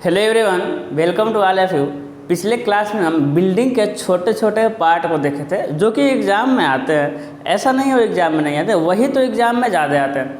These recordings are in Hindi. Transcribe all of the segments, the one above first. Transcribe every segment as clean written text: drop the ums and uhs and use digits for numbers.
Hello everyone, welcome to all of you. पिछले क्लास में हम बिल्डिंग के छोटे छोटे पार्ट को देखे थे जो कि एग्ज़ाम में आते हैं। ऐसा नहीं हो एग्ज़ाम में नहीं आते, वही तो एग्ज़ाम में ज़्यादा आते हैं।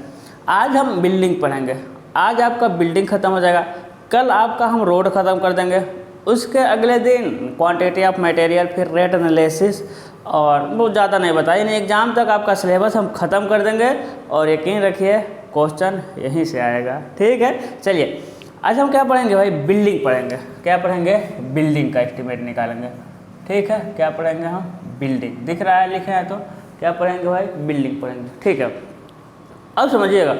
आज हम बिल्डिंग पढ़ेंगे। आज आपका बिल्डिंग ख़त्म हो जाएगा, कल आपका हम रोड ख़त्म कर देंगे, उसके अगले दिन क्वांटिटी ऑफ मटेरियल, फिर रेट एनालिसिस और बहुत ज़्यादा नहीं बताया। यानी एग्ज़ाम तक आपका सिलेबस हम ख़त्म कर देंगे और यकीन रखिए क्वेश्चन यहीं से आएगा। ठीक है, चलिए आज हम क्या पढ़ेंगे भाई? बिल्डिंग पढ़ेंगे। क्या पढ़ेंगे? बिल्डिंग का एस्टीमेट निकालेंगे। ठीक है, क्या पढ़ेंगे हम? बिल्डिंग। दिख रहा है, लिखे हैं तो क्या पढ़ेंगे भाई? बिल्डिंग पढ़ेंगे। ठीक है, अब समझिएगा,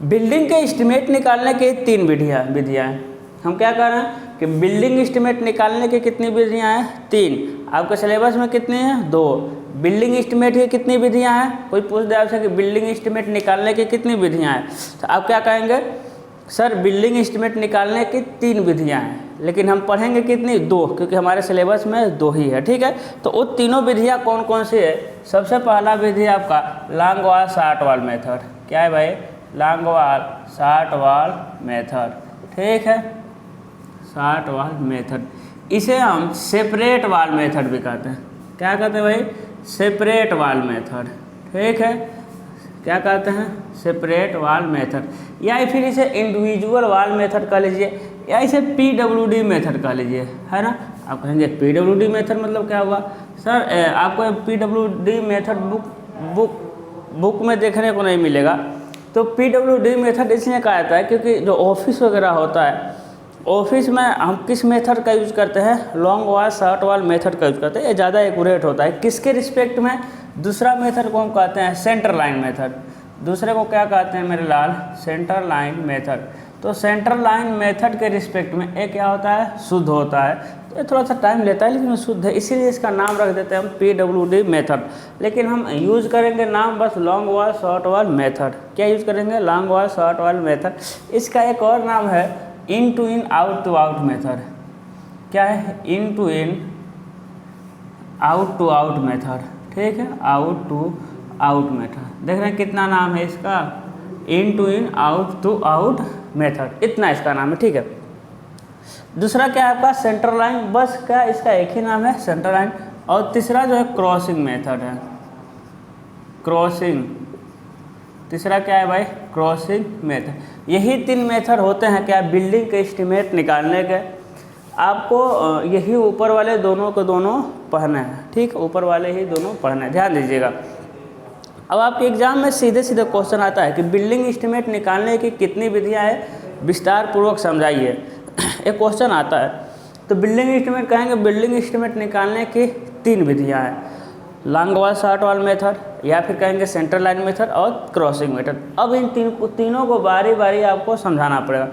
बिल्डिंग के एस्टीमेट निकालने की 3 विधियाँ हैं। हम क्या कर रहे हैं कि बिल्डिंग एस्टीमेट निकालने की कितनी विधियाँ हैं? 3। आपके सिलेबस में कितनी हैं? 2। बिल्डिंग एस्टीमेट की कितनी विधियाँ हैं? कोई पूछ दे आपसे कि बिल्डिंग एस्टीमेट निकालने की कितनी विधियाँ हैं, तो आप क्या कहेंगे? सर बिल्डिंग एस्टीमेट निकालने की 3 विधियाँ हैं, लेकिन हम पढ़ेंगे कितनी? 2, क्योंकि हमारे सिलेबस में 2 ही है। ठीक है, तो वो तीनों विधियाँ कौन कौन सी है? सबसे पहला विधि आपका long wall short wall method. क्या है भाई? Long wall short wall method. ठीक है, शॉर्ट वॉल मेथड। इसे हम सेपरेट वॉल मेथड भी कहते हैं। क्या कहते हैं भाई? Separate wall method. ठीक है, क्या कहते हैं? सेपरेट वॉल मेथड, या फिर इसे इंडिविजुअल वॉल मेथड कह लीजिए, या इसे PWD मेथड कह लीजिए, है ना। आप कहेंगे PWD मेथड मतलब क्या हुआ? सर आपको PWD मेथड बुक में देखने को नहीं मिलेगा। तो PWD मेथड इसलिए कहा जाता है क्योंकि जो ऑफिस वगैरह होता है, ऑफिस में हम किस मेथड का यूज़ करते हैं? Long wall short wall method का यूज़ करते हैं। ये ज़्यादा एक्यूरेट होता है। किसके रिस्पेक्ट में? दूसरा मेथड को हम कहते हैं सेंटर लाइन मेथड। दूसरे को क्या कहते हैं मेरे लाल? Centre line method. तो सेंटर लाइन मेथड के रिस्पेक्ट में ये क्या होता है? शुद्ध होता है। तो ये थोड़ा सा टाइम लेता है लेकिन शुद्ध है, इसीलिए इसका नाम रख देते हैं हम PWD मेथड। लेकिन हम यूज़ करेंगे नाम बस long wall short wall method. क्या यूज़ करेंगे? Long wall short wall method. इसका एक और नाम है in to in out to out method. क्या है? In to in out to out method. ठीक है, आउट टू आउट मेथड। देख रहे हैं कितना नाम है इसका? In to in out to out method, इतना इसका नाम है। ठीक है, दूसरा क्या है आपका? Centre line. बस क्या इसका एक ही नाम है? Centre line. और तीसरा जो है क्रॉसिंग मेथड है। क्रॉसिंग। तीसरा क्या है भाई? Crossing method. यही 3 मेथड होते हैं क्या बिल्डिंग के एस्टीमेट निकालने के। आपको यही ऊपर वाले दोनों को दोनों पढ़ना है। ठीक, ऊपर वाले ही दोनों पढ़ना है, ध्यान दीजिएगा। अब आपके एग्जाम में सीधे सीधे क्वेश्चन आता है कि बिल्डिंग एस्टीमेट निकालने की कितनी विधियां हैं, विस्तार पूर्वक समझाइए। एक क्वेश्चन आता है तो बिल्डिंग एस्टीमेट कहेंगे बिल्डिंग एस्टीमेट निकालने की 3 विधियां हैं, long wall short wall method, या फिर कहेंगे सेंटर लाइन मेथड और क्रॉसिंग मेथड। अब इन तीनों को बारी बारी आपको समझाना पड़ेगा।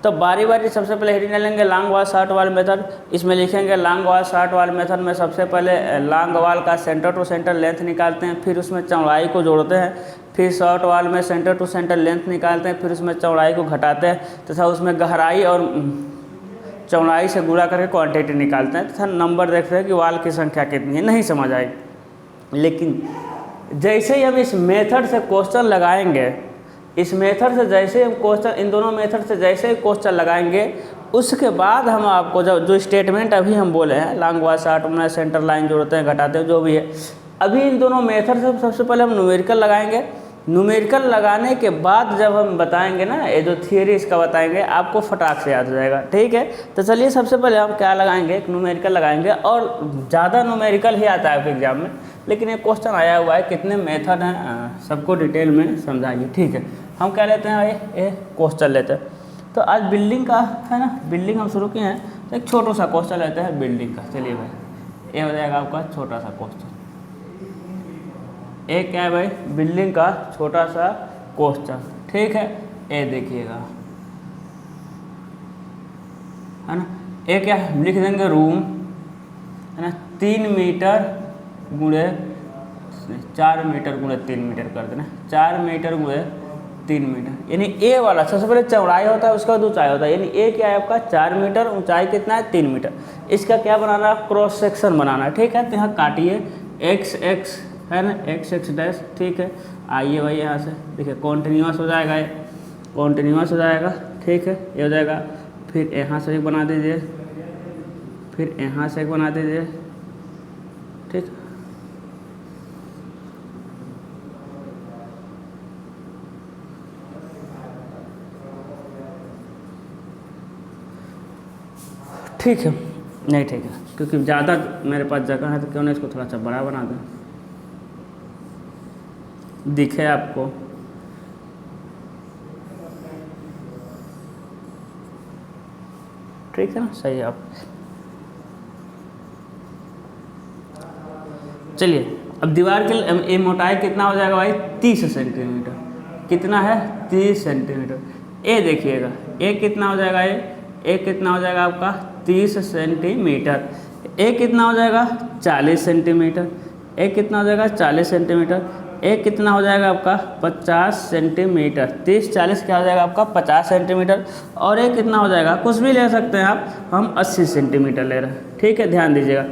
तो बारी बारी सबसे पहले हेडिंग लेंगे long wall short wall method. इसमें लिखेंगे long wall short wall method में सबसे पहले लॉन्ग वॉल का सेंटर टू सेंटर लेंथ निकालते हैं, फिर उसमें चौड़ाई को जोड़ते हैं। फिर शॉर्ट वॉल में सेंटर टू सेंटर लेंथ निकालते हैं, फिर उसमें चौड़ाई को घटाते हैं तथा उसमें गहराई और चौड़ाई से गुणा करके क्वांटिटी निकालते हैं तथा नंबर देखते हैं कि वॉल की संख्या कितनी है। नहीं समझ आई, लेकिन जैसे ही हम इस मेथड से क्वेश्चन लगाएंगे, इस मेथड से जैसे हम क्वेश्चन, इन दोनों मेथड से जैसे ही क्वेश्चन लगाएंगे, उसके बाद हम आपको जो स्टेटमेंट अभी हम बोले हैं लॉन्ग वॉल शॉर्ट में सेंटर लाइन जोड़ते हैं, घटाते हैं, जो भी है, अभी इन दोनों मेथड से सबसे पहले हम न्यूमेरिकल लगाएंगे। न्यूमेरिकल लगाने के बाद जब हम बताएंगे ना, ये जो थियरी इसका बताएंगे, आपको फटाक से याद हो जाएगा। ठीक है, तो चलिए सबसे पहले हम क्या लगाएंगे? एक न्यूमेरिकल लगाएंगे। और ज़्यादा न्यूमेरिकल ही आता है आपके एग्जाम में, लेकिन एक क्वेश्चन आया हुआ है कितने मेथड हैं, सबको डिटेल में समझाइए। ठीक है, हम क्या लेते हैं भाई? ये क्वेश्चन लेते हैं। तो आज बिल्डिंग का है ना, बिल्डिंग हम शुरू किए हैं, तो एक छोटा सा क्वेश्चन लेते हैं बिल्डिंग का। चलिए भाई, ये हो जाएगा आपका छोटा सा क्वेश्चन। एक क्या है भाई? बिल्डिंग का छोटा सा क्वेश्चन। ठीक है, ये देखिएगा, है ना। एक क्या लिख देंगे? रूम, है ना, 3 मीटर गुणे 4 मीटर गुणे 3 मीटर कर देना। 4 मीटर गुणे 3 मीटर, यानी ए वाला सबसे पहले चौड़ाई होता है, उसका बाद ऊंचाई होता है। यानी ए क्या है आपका? 4 मीटर, ऊंचाई कितना है? 3 मीटर। इसका क्या बनाना? क्रॉस सेक्शन बनाना। ठीक है, तो यहाँ काटिए x है ना, x डैश। ठीक है, आइए भाई यहाँ से देखिए कॉन्टिन्यूस हो जाएगा, ये कॉन्टिन्यूस हो जाएगा। ठीक है, ये हो जाएगा। फिर यहाँ से एक बना दीजिए, फिर यहाँ से एक बना दीजिए, ठीक। ठीक है, नहीं ठीक है, क्योंकि ज़्यादा मेरे पास जगह है तो क्यों नहीं इसको थोड़ा सा बड़ा बना दें, दिखे आपको। ठीक है ना, सही है। आप चलिए, अब दीवार की मोटाई कितना हो जाएगा भाई? 30 सेंटीमीटर। कितना है? 30 सेंटीमीटर। ए देखिएगा, ए कितना हो जाएगा? ए कितना हो जाएगा आपका? 30 सेंटीमीटर। ए कितना हो जाएगा? 40 सेंटीमीटर। ए कितना हो जाएगा? 40 सेंटीमीटर। ए कितना हो जाएगा आपका? 50 सेंटीमीटर। 30 40 क्या हो जाएगा आपका? 50 सेंटीमीटर। और ए कितना हो जाएगा? कुछ भी ले सकते हैं आप, हम 80 सेंटीमीटर ले रहे हैं, ठीक है, ध्यान दीजिएगा।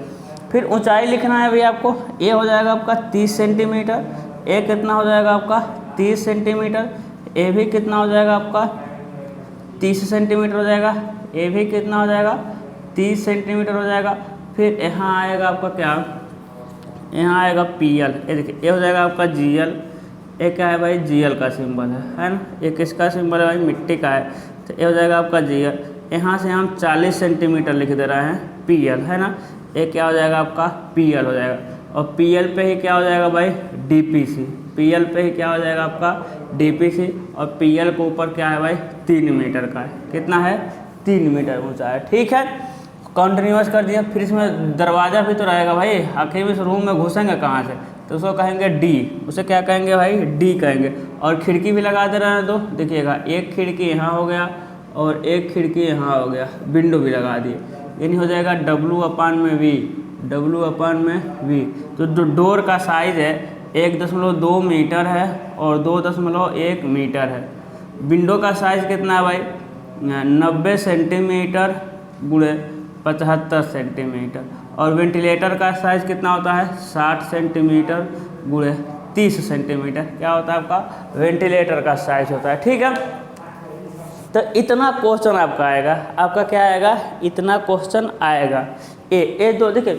फिर ऊंचाई लिखना है भैया आपको। ए हो जाएगा आपका 30 सेंटीमीटर। ए कितना हो जाएगा आपका? 30 सेंटीमीटर। ए भी कितना हो जाएगा आपका? 30 सेंटीमीटर हो जाएगा। ए भी कितना हो जाएगा? 30 सेंटीमीटर हो जाएगा। फिर यहाँ आएगा आपका क्या? यहाँ आएगा पीएल। ये देखिए, ये हो जाएगा आपका जीएल। ये क्या है भाई? जीएल का सिंबल है ना। ये किसका सिंबल है भाई? मिट्टी का है, तो ये हो जाएगा आपका जीएल। यहाँ से हम 40 सेंटीमीटर लिख दे रहे हैं, पीएल है ना। ये क्या हो जाएगा आपका? पीएल हो जाएगा। और पीएल पे ही क्या हो जाएगा भाई? डीपीसी। पीएल पे ही क्या हो जाएगा आपका? डीपीसी। और पीएल के ऊपर क्या है भाई? 3 मीटर का है। कितना है? 3 मीटर ऊंचा है, ठीक है। कंटिन्यूस कर दिया। फिर इसमें दरवाज़ा भी तो रहेगा भाई, आखिर में इस रूम में घुसेंगे कहाँ से? तो उसको कहेंगे डी। उसे क्या कहेंगे भाई? डी कहेंगे। और खिड़की भी लगा दे रहे हैं, तो देखिएगा, एक खिड़की यहाँ हो गया और एक खिड़की यहाँ हो गया, विंडो भी लगा दिए। यानी हो जाएगा W/V, W/V। तो जो डोर का साइज़ है 1.2 मीटर है और 2.1 मीटर है। विंडो का साइज़ कितना है भाई? 90 सेंटीमीटर गुणे 75 सेंटीमीटर। और वेंटिलेटर का साइज़ कितना होता है? 60 सेंटीमीटर गुणे 30 सेंटीमीटर। क्या होता है आपका? वेंटिलेटर का साइज़ होता है, ठीक है। तो इतना क्वेश्चन आपका आएगा। आपका क्या आएगा? इतना क्वेश्चन आएगा। ए दो देखिए,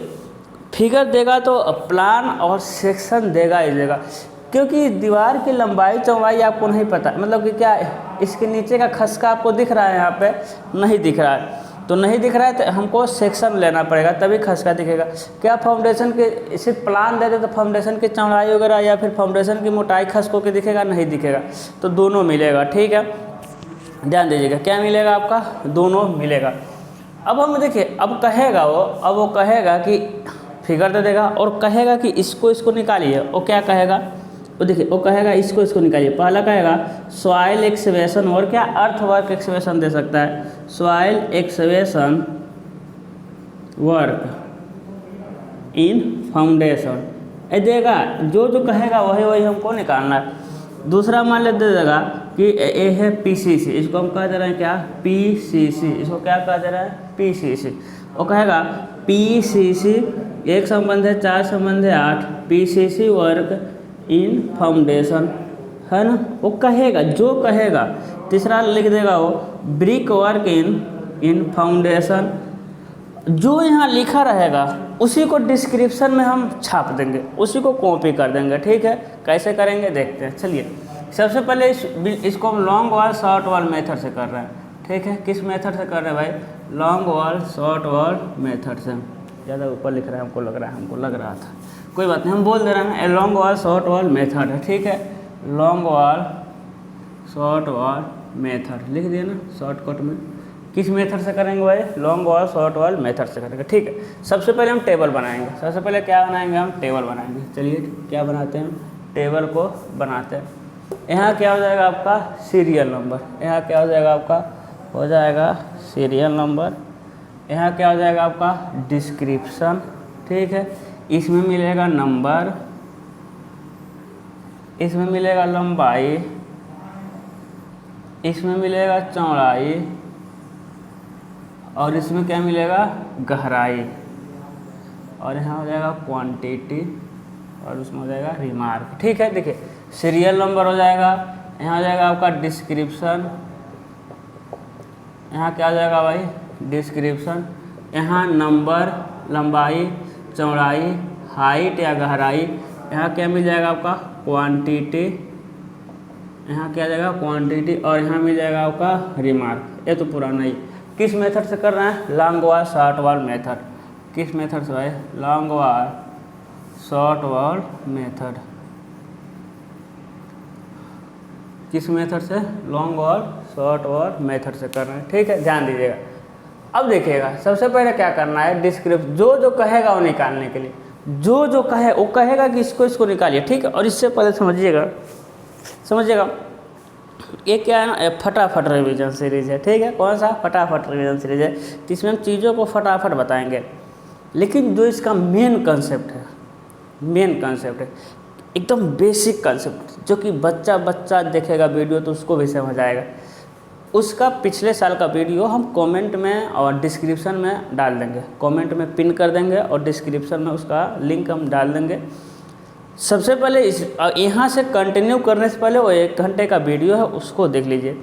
फिगर देगा तो प्लान और सेक्शन देगा ही देगा, क्योंकि दीवार की लंबाई चौड़ाई आपको नहीं पता, मतलब कि क्या इसके नीचे का खसका आपको दिख रहा है? यहाँ पे नहीं दिख रहा है, तो नहीं दिख रहा है तो हमको सेक्शन लेना पड़ेगा, तभी खसका दिखेगा। क्या फाउंडेशन के सिर्फ प्लान दे दे तो फाउंडेशन की चौड़ाई वगैरह या फिर फाउंडेशन की मोटाई खसकों के दिखेगा? नहीं दिखेगा। तो दोनों मिलेगा, ठीक है, ध्यान दीजिएगा। क्या मिलेगा आपका? दोनों मिलेगा। अब हम देखिए, अब वो कहेगा कि फिगर दे देगा और कहेगा कि इसको निकालिए। वो क्या कहेगा? वो देखिए, वो कहेगा इसको निकालिए। पहला कहेगा सॉइल एक्सकेवेशन और क्या अर्थवर्क एक्सकेवेशन दे सकता है? Soil excavation work in foundation ये देगा। जो कहेगा वही हमको निकालना है। दूसरा मान ले दे देगा कि ये है पीसीसी, इसको हम कह दे रहे हैं क्या? पीसीसी। इसको क्या कह दे रहे हैं? पीसीसी। वो कहेगा पीसीसी, एक संबंध है 4 संबंध है 8, पीसीसी वर्क इन फाउंडेशन, है ना। वो कहेगा, जो कहेगा। तीसरा लिख देगा वो ब्रिक वर्क इन फाउंडेशन। जो यहाँ लिखा रहेगा उसी को डिस्क्रिप्शन में हम छाप देंगे, उसी को कॉपी कर देंगे, ठीक है। कैसे करेंगे देखते हैं। चलिए, सबसे पहले इसको हम long wall short wall method से कर रहे हैं, ठीक है। किस मेथड से कर रहे हैं भाई? Long wall short wall method से। ज़्यादा ऊपर लिख रहा है, हमको लग रहा था, कोई बात नहीं, हम बोल दे रहे हैं long wall short wall method है, ठीक है। Long wall short wall method लिख दिया ना शॉर्टकट में। किस मेथड से करेंगे भाई? Long wall short wall method से करेंगे, ठीक है। सबसे पहले हम टेबल बनाएंगे। सबसे पहले क्या बनाएंगे? हम टेबल बनाएंगे। चलिए, क्या बनाते हैं? टेबल को बनाते हैं। यहाँ क्या हो जाएगा आपका? Serial number. यहाँ क्या हो जाएगा आपका? हो जाएगा सीरियल नंबर। यहाँ क्या हो जाएगा आपका? डिस्क्रिप्शन, ठीक है। इसमें मिलेगा नंबर, इसमें मिलेगा लंबाई, इसमें मिलेगा चौड़ाई और इसमें क्या मिलेगा? गहराई। और यहाँ हो जाएगा क्वांटिटी और उसमें हो जाएगा रिमार्क, ठीक है। देखिए, सीरियल नंबर हो जाएगा, यहाँ हो जाएगा आपका डिस्क्रिप्शन, यहाँ क्या आ जाएगा भाई, डिस्क्रिप्शन। यहाँ नंबर, लंबाई, चौड़ाई, हाइट या गहराई। यहाँ क्या मिल जाएगा आपका, क्वांटिटी। यहाँ क्या आ जाएगा, क्वांटिटी। और यहाँ मिल जाएगा आपका रिमार्क। ये तो पुराना ही। किस मेथड से कर रहे हैं, लॉन्ग वाल शॉर्ट वाल मेथड। किस मेथड से भाई, लॉन्ग वाल शॉर्ट वाल मेथड। किस मेथड से, लॉन्ग वाल शॉर्ट वाल मेथड से कर रहे हैं। ठीक है, ध्यान दीजिएगा। अब देखिएगा, सबसे पहले क्या करना है, डिस्क्रिप्शन जो कहेगा वो निकालने के लिए, जो कहे वो कहेगा कि इसको निकालिए। ठीक है, और इससे पहले समझिएगा ये क्या है ना, फटाफट रिवीजन सीरीज है। ठीक है, कौन सा, फटाफट रिवीजन सीरीज है। तो इसमें हम चीज़ों को फटाफट बताएंगे, लेकिन जो इसका मेन कंसेप्ट है एकदम बेसिक कंसेप्ट, जो कि बच्चा देखेगा वीडियो तो उसको भी समझ आएगा। उसका पिछले साल का वीडियो हम कमेंट में और डिस्क्रिप्शन में डाल देंगे, कमेंट में पिन कर देंगे और डिस्क्रिप्शन में उसका लिंक हम डाल देंगे। सबसे पहले यहाँ से कंटिन्यू करने से पहले वो 1 घंटे का वीडियो है, उसको देख लीजिए।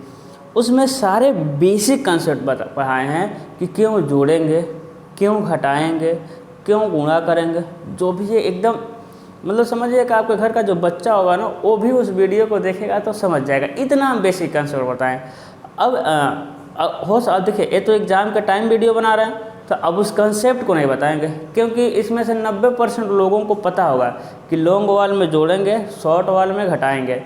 उसमें सारे बेसिक कंसेप्ट पढ़ाए हैं कि क्यों जोड़ेंगे, क्यों घटाएंगे, क्यों गुणा करेंगे, जो भी है एकदम मतलब समझिए कि आपके घर का जो बच्चा होगा ना, वो भी उस वीडियो को देखेगा तो समझ जाएगा। इतना हम बेसिक कंसेप्ट बताएं। अब देखिए, ये तो एग्ज़ाम के टाइम वीडियो बना रहे हैं, तो अब उस कंसेप्ट को नहीं बताएंगे, क्योंकि इसमें से 90% लोगों को पता होगा कि लॉन्ग वाल में जोड़ेंगे, शॉर्ट वाल में घटाएंगे।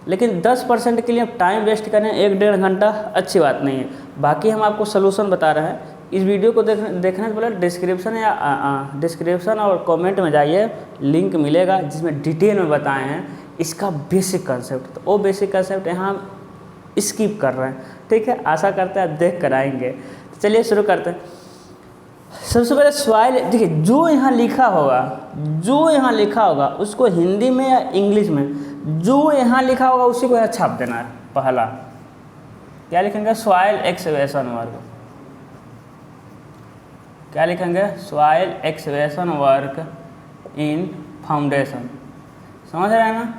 लेकिन 10% के लिए टाइम वेस्ट करें 1-1.5 घंटा, अच्छी बात नहीं है। बाकी हम आपको सलूशन बता रहे हैं। इस वीडियो को देखने से पहले डिस्क्रिप्शन और कमेंट में जाइए, लिंक मिलेगा जिसमें डिटेल में बताए हैं इसका बेसिक कंसेप्ट। तो वो बेसिक कंसेप्ट यहाँ हम स्किप कर रहे हैं। ठीक है, आशा करते हैं आप देख कर आएंगे। तो चलिए शुरू करते हैं। सबसे पहले सॉइल, देखिए जो यहाँ लिखा होगा उसको हिंदी में या इंग्लिश में, जो यहाँ लिखा होगा उसी को यहाँ छाप देना है। पहला क्या लिखेंगे, सॉइल एक्सकेवेशन वर्क। क्या लिखेंगे, soil excavation work in foundation. समझ रहे हैं ना,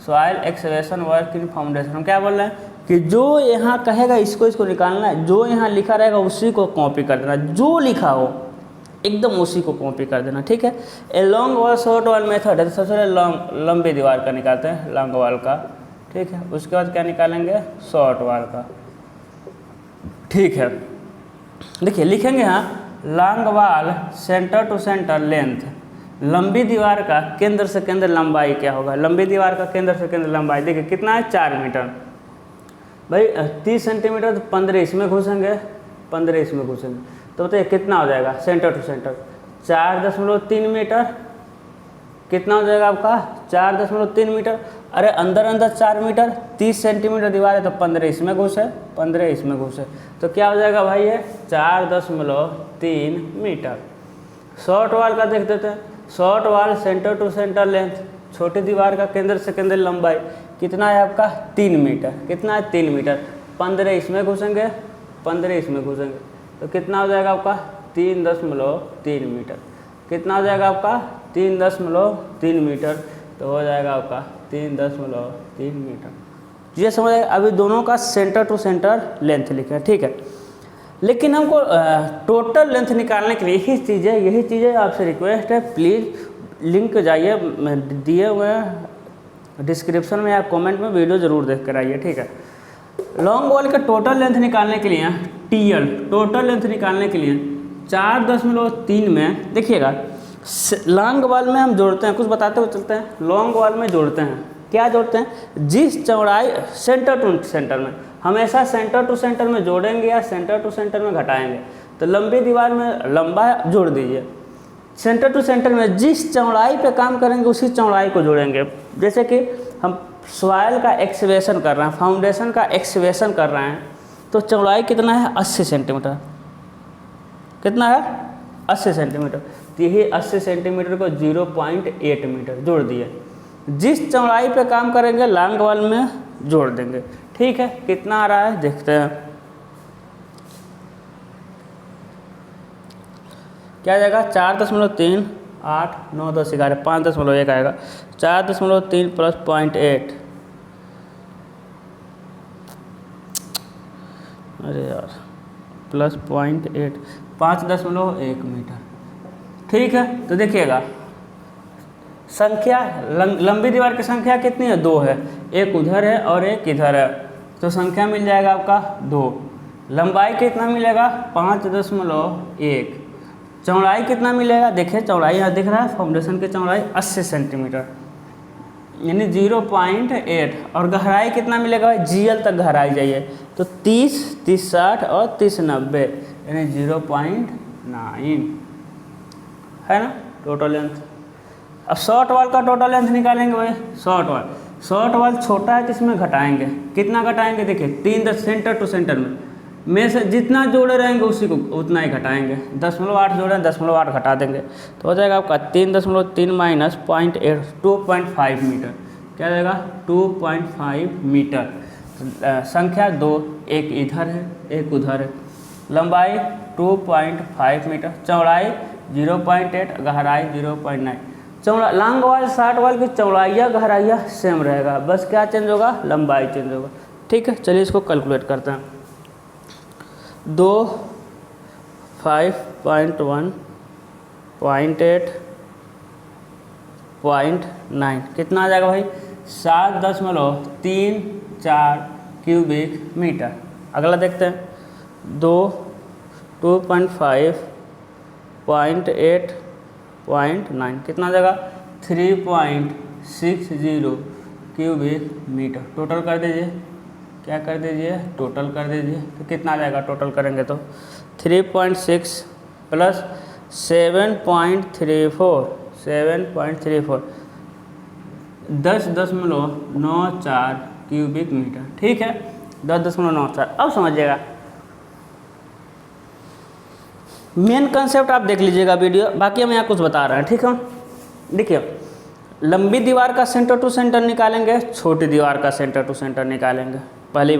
soil excavation work in foundation. हम क्या बोल रहे हैं कि जो यहाँ कहेगा इसको निकालना है, जो यहाँ लिखा रहेगा उसी को कॉपी कर देना, जो लिखा हो एकदम उसी को कॉपी कर देना। ठीक है, ए लॉन्ग वाल शॉर्ट वाल मेथड है। तो सबसे पहले लंबी दीवार का निकालते हैं, लॉन्ग वाल का। ठीक है, उसके बाद क्या निकालेंगे, शॉर्ट वाल का। ठीक है, देखिए लिखेंगे यहाँ लॉन्ग वाल सेंटर टू सेंटर लेंथ। लंबी दीवार का केंद्र से केंद्र लंबाई क्या होगा, लंबी दीवार का केंद्र से केंद्र लंबाई देखिए कितना है, 4 मीटर। भाई 30 सेंटीमीटर तो 15 इसमें घुसेंगे, 15 इसमें घुसेंगे, तो बताइए कितना हो जाएगा, सेंटर टू सेंटर 4.3 मीटर। कितना हो जाएगा आपका, 4.3 मीटर। अरे अंदर 4 मीटर, 30 सेंटीमीटर दीवार है तो 15 इसमें घुसे, 15 इसमें घुसे, तो क्या हो जाएगा भाई, ये 4.3 मीटर। शॉर्ट वाल का देख देते हैं। शॉर्ट वाल सेंटर टू सेंटर लेंथ, छोटी दीवार का केंद्र से केंद्र लंबाई कितना है आपका, 3 मीटर। कितना है, 3 मीटर। 15 इसमें घुसेंगे, 15 इसमें घुसेंगे, तो कितना हो जाएगा आपका, 3.3 मीटर। कितना हो जाएगा आपका, 3.3 मीटर, तो हो जाएगा आपका 3.3 मीटर। ये समझ आएगा। अभी दोनों का सेंटर टू सेंटर लेंथ लिखे हैं। ठीक है, लेकिन हमको टोटल लेंथ निकालने के लिए यही चीज़ें आपसे रिक्वेस्ट है, प्लीज़ लिंक जाइए दिए हुए हैं डिस्क्रिप्शन में या कमेंट में, वीडियो ज़रूर देख कर आइए। ठीक है, लॉन्ग वॉल का टोटल लेंथ निकालने के लिए टीएल, टोटल लेंथ निकालने के लिए 4.3 में देखिएगा, लॉन्ग वॉल में हम जोड़ते हैं, कुछ बताते हुए चलते हैं। लॉन्ग वॉल में जोड़ते हैं, क्या जोड़ते हैं, जिस चौड़ाई सेंटर टू सेंटर में, हमेशा सेंटर टू सेंटर में जोड़ेंगे या सेंटर टू सेंटर में घटाएंगे। तो लंबी दीवार में लंबा जोड़ दीजिए, सेंटर टू सेंटर में जिस चौड़ाई पे काम करेंगे उसी चौड़ाई को जोड़ेंगे। जैसे कि हम सॉइल का एक्सकेवेशन कर रहे हैं, फाउंडेशन का एक्सकेवेशन कर रहे हैं, तो चौड़ाई कितना है, 80 सेंटीमीटर। कितना है, 80 सेंटीमीटर। तो यही 80 सेंटीमीटर को 0.8 मीटर जोड़ दिए। जिस चौड़ाई पे काम करेंगे लॉन्ग वॉल में जोड़ देंगे। ठीक है, कितना आ रहा है देखते हैं, क्या जाएगा, 4.3 8 9 10 11 5.1 आएगा। 4.3 प्लस 0.8, अरे यार प्लस 0.8, 5.1 मीटर। ठीक है, तो देखिएगा संख्या लंबी दीवार की संख्या कितनी है? 2 है, एक उधर है और एक इधर है, तो संख्या मिल जाएगा आपका 2। लंबाई कितना मिलेगा? 5.1। चौड़ाई कितना मिलेगा? देखिए चौड़ाई यहाँ दिख रहा है, फाउंडेशन की चौड़ाई 80 सेंटीमीटर यानी 0.8। और गहराई कितना मिलेगा? GL तक गहराई चाहिए, तो 30, 30, 60 और 30, 90 यानी 0.9 है ना टोटल लेंथ। अब शॉर्ट वाल का टोटल लेंथ निकालेंगे भाई। शॉर्ट वाल छोटा है तो इसमें घटाएंगे, कितना घटाएंगे? देखिए 3 सेंटर टू सेंटर में से जितना जोड़े रहेंगे उसी को उतना ही घटाएंगे। 0.8 जोड़े 0.8 घटा देंगे तो हो जाएगा आपका 3.3 माइनस 0.8, 2.5 मीटर। क्या जाएगा? 2.5 मीटर। संख्या 2, एक इधर है एक उधर है। लंबाई 2.5 मीटर, चौड़ाई 0.8, गहराई 0.9। लॉन्ग वाल शॉर्ट वाल की चौड़ाइया गहराइया सेम रहेगा, बस क्या चेंज होगा? लंबाई चेंज होगा। ठीक है, चलिए इसको कैलकुलेट करते हैं। 2, 5.1, 0.8, 0.9 कितना आ जाएगा भाई? 7.34 क्यूबिक मीटर। अगला देखते हैं 2, 2.5, 0.8, 0.9 कितना आ जाएगा? 3.60 क्यूबिक मीटर। टोटल कर दीजिए, क्या कर दीजिए? टोटल कर दीजिए, तो कितना आ जाएगा टोटल करेंगे तो? 3.6 प्लस 7.34, 10.94 क्यूबिक मीटर। ठीक है, 10.94। अब समझिएगा मेन कंसेप्ट, आप देख लीजिएगा वीडियो, बाकी हम यहाँ कुछ बता रहे हैं। ठीक है, देखिए लंबी दीवार का सेंटर टू सेंटर निकालेंगे, छोटी दीवार का सेंटर टू सेंटर निकालेंगे। पहली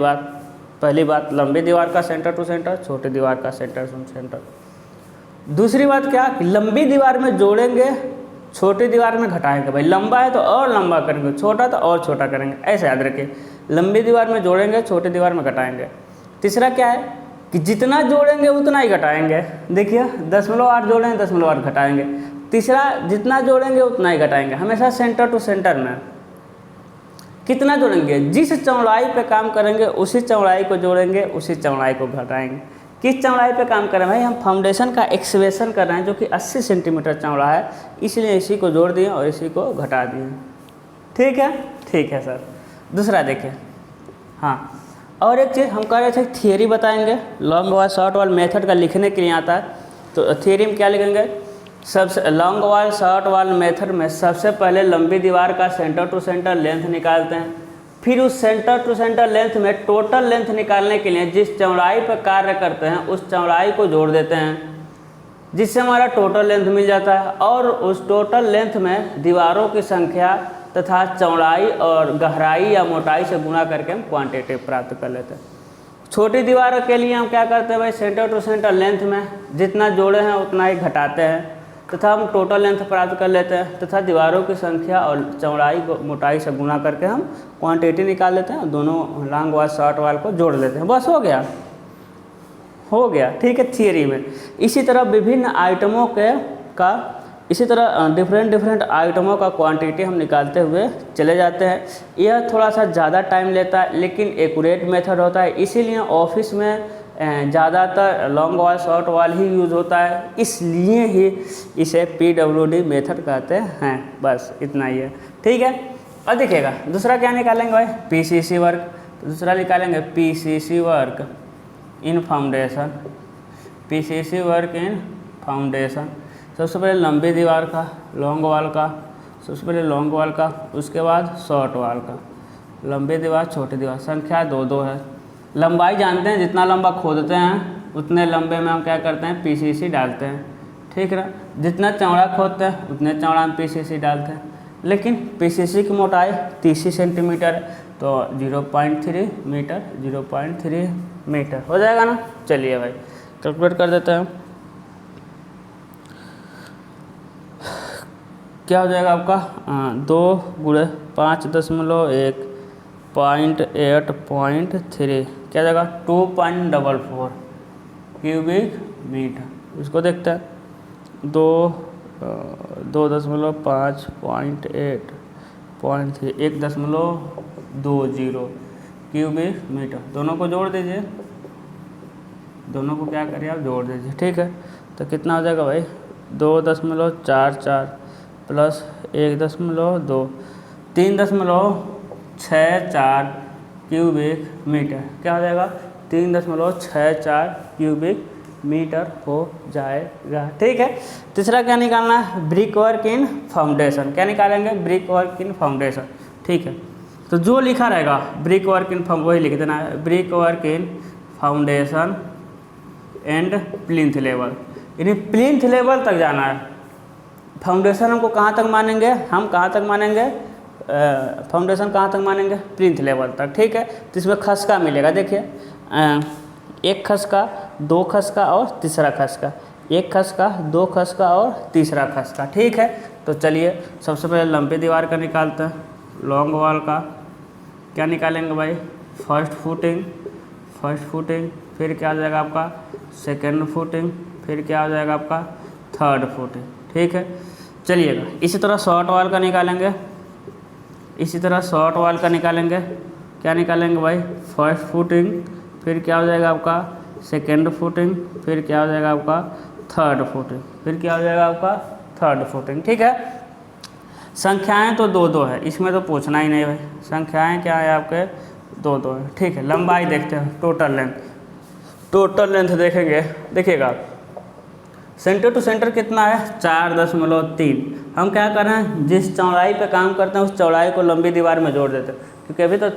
बात लंबी दीवार का सेंटर टू सेंटर, छोटी दीवार का सेंटर टू सेंटर। दूसरी बात क्या? कि लंबी दीवार में जोड़ेंगे, छोटी दीवार में घटाएंगे। भाई लंबा है तो और लंबा करेंगे, छोटा तो और छोटा करेंगे, ऐसे याद रखिए। लंबी दीवार में जोड़ेंगे, छोटी दीवार में घटाएंगे। तीसरा क्या है कि जितना जोड़ेंगे उतना ही घटाएंगे। देखिए 0.8 जोड़ेंगे 0.8 घटाएंगे। तीसरा, जितना जोड़ेंगे उतना ही घटाएंगे। हमेशा सेंटर टू सेंटर में कितना जोड़ेंगे? जिस चौड़ाई पे काम करेंगे उसी चौड़ाई को जोड़ेंगे, उसी चौड़ाई को घटाएंगे। किस चौड़ाई पे काम करें भाई? हम फाउंडेशन का एक्सवेशन कर रहे हैं जो कि 80 सेंटीमीटर चौड़ा है, इसलिए इसी को जोड़ दिए और इसी को घटा दिए। ठीक है सर। दूसरा देखिए, हाँ और एक चीज़ हम कह रहे थे, थियरी बताएंगे। लॉन्ग वाल शॉर्ट वाल मेथड का लिखने के लिए आता है, तो थियरी में क्या लिखेंगे? सबसे लॉन्ग वाल शॉर्ट वाल मेथड में सबसे पहले लंबी दीवार का सेंटर टू सेंटर लेंथ निकालते हैं, फिर उस सेंटर टू सेंटर लेंथ में टोटल लेंथ निकालने के लिए जिस चौड़ाई पर कार्य करते हैं उस चौड़ाई को जोड़ देते हैं, जिससे हमारा टोटल लेंथ मिल जाता है। और उस टोटल लेंथ में दीवारों की संख्या तथा चौड़ाई और गहराई या मोटाई से गुणा करके हम क्वांटिटी प्राप्त कर लेते हैं। छोटी दीवारों के लिए हम क्या करते हैं भाई? सेंटर टू सेंटर लेंथ में जितना जोड़े हैं उतना ही घटाते हैं तथा हम टोटल लेंथ प्राप्त कर लेते हैं, तथा दीवारों की संख्या और चौड़ाई को मोटाई से गुणा करके हम क्वांटिटी निकाल लेते हैं, दोनों लॉन्ग वाल शॉर्ट वाल को जोड़ लेते हैं। बस हो गया। ठीक है, थियरी में। इसी तरह विभिन्न आइटमों इसी तरह डिफरेंट आइटमों का क्वांटिटी हम निकालते हुए चले जाते हैं। यह थोड़ा सा ज़्यादा टाइम लेता है लेकिन एक्यूरेट मेथड होता है, इसीलिए ऑफिस में ज़्यादातर लॉन्ग वाल शॉर्ट वाल ही यूज़ होता है, इसलिए ही इसे PWD मेथड कहते हैं। बस इतना ही है। ठीक है, अब देखिएगा दूसरा क्या निकालेंगे भाई? PCC work. तो दूसरा निकालेंगे PCC work in foundation. PCC work in foundation. सबसे पहले लंबी दीवार का, लॉन्ग वाल का, सबसे पहले लॉन्ग वाल का, उसके बाद शॉर्ट वाल का। लंबी दीवार छोटी दीवार, संख्या 2 है। लंबाई जानते हैं, जितना लंबा खोदते हैं उतने लंबे में हम क्या करते हैं? PCC डालते हैं। ठीक है, जितना चौड़ा खोदते हैं उतने चौड़ा में PCC डालते हैं। लेकिन PCC की मोटाई 30 सेंटीमीटर है, तो 0.3 मीटर, 0.3 मीटर हो जाएगा ना। चलिए भाई कैलकुलेट कर देते हैं। क्या हो जाएगा आपका? 2 × 5.1 0.8.3 क्या जाएगा? 2.44 क्यूबिक मीटर। इसको देखते हैं, 2.5.8.3 1.20 क्यूबिक मीटर। दोनों को जोड़ दीजिए, दोनों को क्या करिए आप जोड़ दीजिए, ठीक है। तो कितना हो जाएगा भाई, 2.44 प्लस 1.2 3.64 क्यूबिक मीटर। क्या हो जाएगा, 3.64 क्यूबिक मीटर हो जाएगा, ठीक है। तीसरा क्या निकालना है, ब्रिक वर्क इन फाउंडेशन। क्या निकालेंगे, ब्रिक वर्क इन फाउंडेशन, ठीक है। तो जो लिखा रहेगा ब्रिक वर्क इन वही लिख देना है, brick work in foundation and plinth level, यानी प्लिंथ लेवल तक जाना है। फाउंडेशन हमको कहाँ तक मानेंगे, हम कहाँ तक मानेंगे, फाउंडेशन कहाँ तक मानेंगे, प्लिंथ लेवल तक, ठीक है। तो इसमें खसका मिलेगा, देखिए 1 खसका, 2 खसका और तीसरा खसका, 1 खसका, 2 खसका और तीसरा खसका, ठीक है। तो चलिए सबसे पहले लंबी दीवार का निकालते हैं, लॉन्ग वॉल का। क्या निकालेंगे भाई, फर्स्ट फुटिंग, फिर क्या हो जाएगा आपका सेकेंड फुटिंग, फिर क्या हो जाएगा आपका थर्ड फुटिंग, ठीक है। चलिएगा इसी तरह शॉर्ट वॉल का निकालेंगे, क्या निकालेंगे भाई, फर्स्ट फुटिंग, फिर क्या हो जाएगा आपका सेकेंड फुटिंग, फिर क्या हो जाएगा आपका थर्ड फुटिंग, फिर क्या हो जाएगा आपका थर्ड फुटिंग, ठीक है। संख्याएं तो 2-2 है, इसमें तो पूछना ही नहीं भाई, संख्याएं क्या है आपके 2-2 है, ठीक है। लंबाई देखते हैं, टोटल लेंथ देखेंगे, देखिएगा सेंटर टू सेंटर कितना है 4.3। हम क्या कर रहे हैं, जिस चौड़ाई पे काम करते हैं उस चौड़ाई को लंबी दीवार में जोड़ देते हैं, क्योंकि अभी तो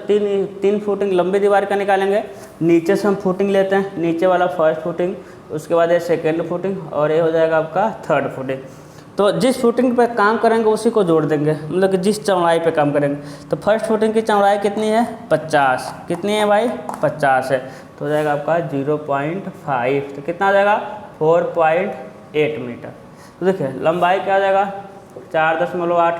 तीन फुटिंग लंबी दीवार का निकालेंगे। नीचे से हम फुटिंग लेते हैं, नीचे वाला फर्स्ट फुटिंग, उसके बाद ये सेकेंड फुटिंग और ये हो जाएगा आपका थर्ड फुटिंग। तो जिस फुटिंग पे काम करेंगे उसी को जोड़ देंगे, मतलब कि जिस चौड़ाई पे काम करेंगे। तो फर्स्ट फुटिंग की चौड़ाई कितनी है 50, कितनी है भाई 50 है, तो हो जाएगा आपका 0.5, तो कितना आ जाएगा 4.8 मीटर। तो देखिए लंबाई क्या आ जाएगा 4.8,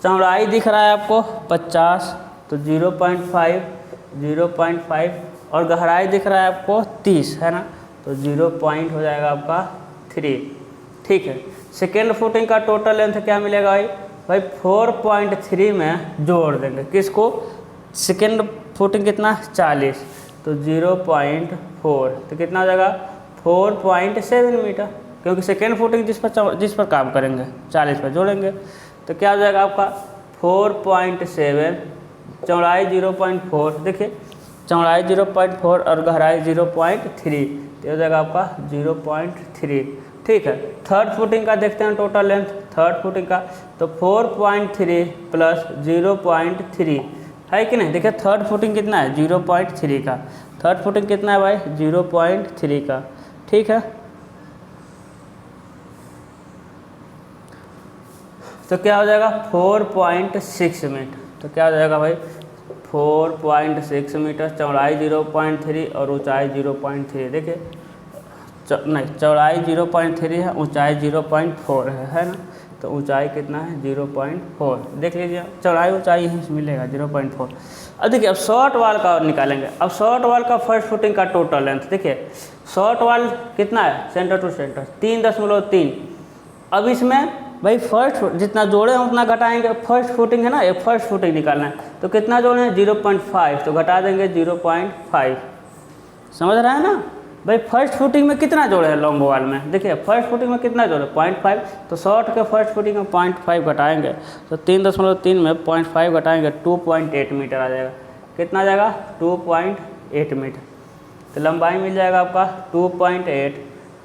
चौड़ाई दिख रहा है आपको 50, तो 0.5 और गहराई दिख रहा है आपको 30 है ना, तो 0 पॉइंट हो जाएगा आपका 3, ठीक है। सेकेंड फुटिंग का टोटल लेंथ क्या मिलेगा भाई 4.3 में जोड़ देंगे किसको, सेकेंड फुटिंग कितना 40, तो 0.4, तो कितना हो जाएगा 4.7 मीटर, क्योंकि सेकेंड फुटिंग जिस पर काम करेंगे 40 पर जोड़ेंगे, तो क्या हो जाएगा आपका 4.7, चौड़ाई 0.4, देखिए चौड़ाई 0.4 और गहराई 0.3, तो हो जाएगा आपका 0.3, ठीक है। थर्ड फुटिंग का देखते हैं टोटल लेंथ, थर्ड फुटिंग का, तो 4.3 प्लस 0.3 है कि नहीं। देखिए थर्ड फुटिंग कितना है 0.3 का, थर्ड फुटिंग कितना है भाई 0.3 का, ठीक है। तो क्या हो जाएगा 4.6 मीटर, तो क्या हो जाएगा भाई 4.6 मीटर, चौड़ाई 0.3 और ऊंचाई 0.3, देखिए नहीं चौड़ाई 0.3 है, ऊंचाई 0.4 है ना, तो ऊंचाई कितना है 0.4, देख लीजिए चौड़ाई ऊंचाई यहीं से मिलेगा 0.4। अब देखिए अब शॉर्ट वाल का निकालेंगे, अब शॉर्ट वाल का फर्स्ट फुटिंग का टोटल लेंथ देखिए, शॉर्ट वाल कितना है सेंटर टू सेंटर 3.3। अब इसमें भाई फर्स्ट जितना जोड़े हैं उतना घटाएंगे, फर्स्ट फुटिंग है ना, एक फर्स्ट फुटिंग निकालना है, तो कितना जोड़े हैं 0.5, तो घटा देंगे 0.5, समझ रहे हैं ना भाई। फर्स्ट फुटिंग में कितना जोड़े हैं लॉन्ग वॉल में, देखिए फर्स्ट फुटिंग में कितना जोड़े 0.5, तो शॉर्ट के फर्स्ट फुटिंग में 0.5 घटाएंगे, तो 3.3 में 0.5 घटाएंगे 2.8 मीटर आ जाएगा, कितना आ जाएगा 2.8 मीटर। तो लंबाई मिल जाएगा आपका 2.8,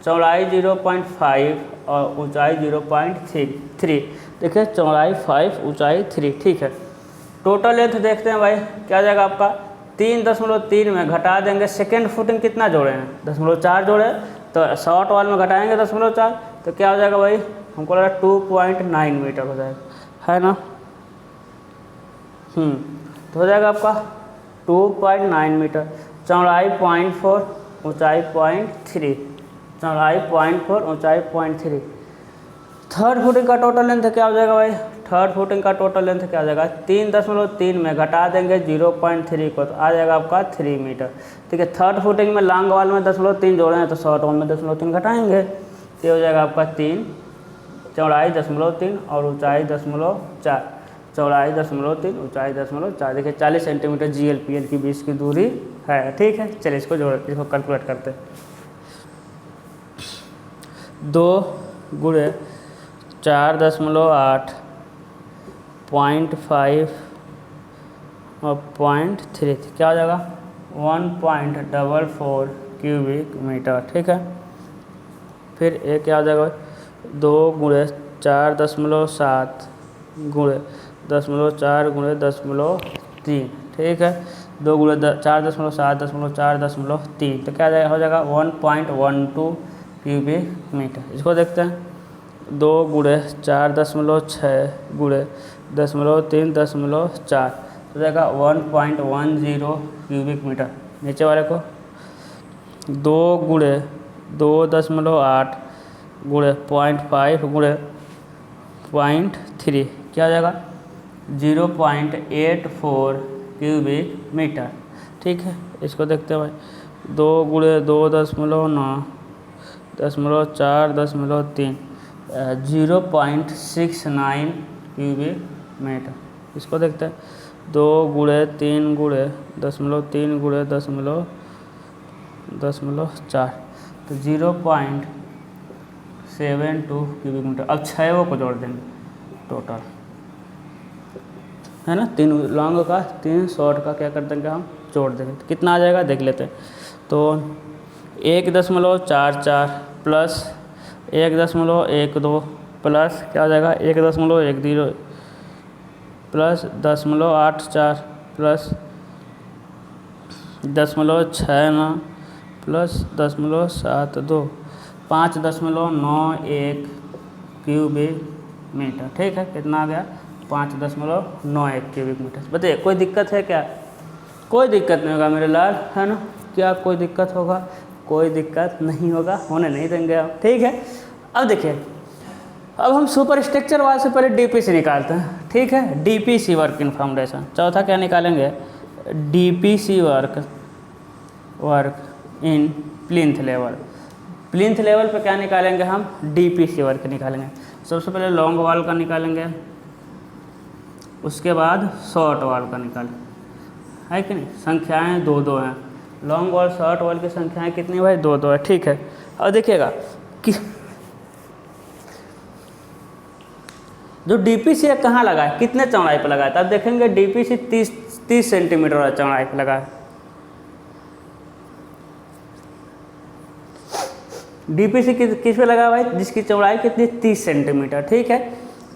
चौड़ाई 0.5 और ऊंचाई 0.3, देखिए चौड़ाई 5 ऊंचाई 3, ठीक है। टोटल लेंथ देखते हैं भाई क्या आ जाएगा आपका 3.3 में घटा देंगे, सेकेंड फुटिंग कितना जोड़े हैं 0.4 जोड़े, तो शॉर्ट वाल में घटाएंगे 0.4, तो क्या हो जाएगा भाई हमको लग रहा है 2.9 मीटर हो जाएगा, है ना। तो हो जाएगा आपका 2.9 मीटर, चौड़ाई 0.4 ऊंचाई 0.3, चौड़ाई 0.4 ऊंचाई 0.3, थर्ड फुटिंग का टोटल लेंथ क्या हो जाएगा भाई, थर्ड फुटिंग का टोटल लेंथ क्या हो जाएगा, 3.3 में घटा देंगे 0.3 को तो आ जाएगा आपका 3 मीटर। ठीक है, थर्ड फुटिंग में लॉन्ग वाल में 0.3 जोड़े हैं तो शॉर्ट वाल में 0.3 घटाएंगे तो हो जाएगा आपका 3, चौड़ाई 0.3 और ऊंचाई 0.4, चौड़ाई 0.3 ऊंचाई 0.4। देखिए 40 सेंटीमीटर GLPL की बीच की दूरी है। ठीक है, चलिए इसको कैलकुलेट करते हैं। 2 गुणे 4.8 0.5 और 0.3 क्या हो जाएगा 1.44 क्यूबिक मीटर। ठीक है, फिर एक क्या हो जाएगा 2 गुणे 4.7 गुणे 0.4 गुणे 0.3। ठीक है, 2 गुणे 4.7 तो क्या हो जाएगा 1.12 क्यूबिक मीटर। इसको देखते हैं, 2 गुणे 4.6 गुणे 0.3.4 तो जाएगा 1.10 क्यूबिक मीटर। नीचे वाले को 2 गुणे 2.8 गुणे 0.5 गुणे 0.3 क्या हो जाएगा 0.84 क्यूबिक मीटर। ठीक है, इसको देखते हैं भाई, 2 गुणे 2.9 0.4 0.69 क्यूबिक मीटर। इसको देखते हैं, 2 गुणे 3 गुणे 0.3 गुणे 0.4 तो 0.72 क्यूबिक मीटर। अब 6 को जोड़ देंगे टोटल, है ना, 3 लॉन्ग का 3 शॉर्ट का क्या कर देंगे हम जोड़ देंगे तो कितना आ जाएगा देख लेते हैं। तो 1.44 प्लस 1.12 प्लस क्या हो जाएगा 1.10 प्लस 0.84 प्लस 0.69 प्लस 0.72 5.91 क्यूबिक मीटर। ठीक है, कितना आ गया 5.91 क्यूबिक मीटर। बताइए कोई दिक्कत है क्या? कोई दिक्कत नहीं होगा मेरे लाल, है ना, क्या कोई दिक्कत होगा? कोई दिक्कत नहीं होगा, होने नहीं देंगे हम। ठीक है, अब देखिए, अब हम सुपर स्ट्रक्चर वाल से पहले DPC निकालते हैं। ठीक है, DPC वर्क इन फाउंडेशन। चौथा क्या निकालेंगे DPC work in plinth level. Plinth level पे क्या निकालेंगे हम DPC वर्क निकालेंगे। सबसे पहले लॉन्ग वाल का निकालेंगे, उसके बाद शॉर्ट वाल का निकालेंगे, है कि नहीं। संख्याएं 2-2 हैं, लॉन्ग वाल शॉर्ट वाल की संख्याएं कितनी भाई 2-2 है। ठीक है, और देखिएगा कि जो DPC है कहाँ लगा है, कितने चौड़ाई पर लगा है। तब देखेंगे DPC 30 सेंटीमीटर वाला चौड़ाई पर लगा है। DPC किस पे लगा भाई, जिसकी चौड़ाई कितनी 30 सेंटीमीटर। ठीक है,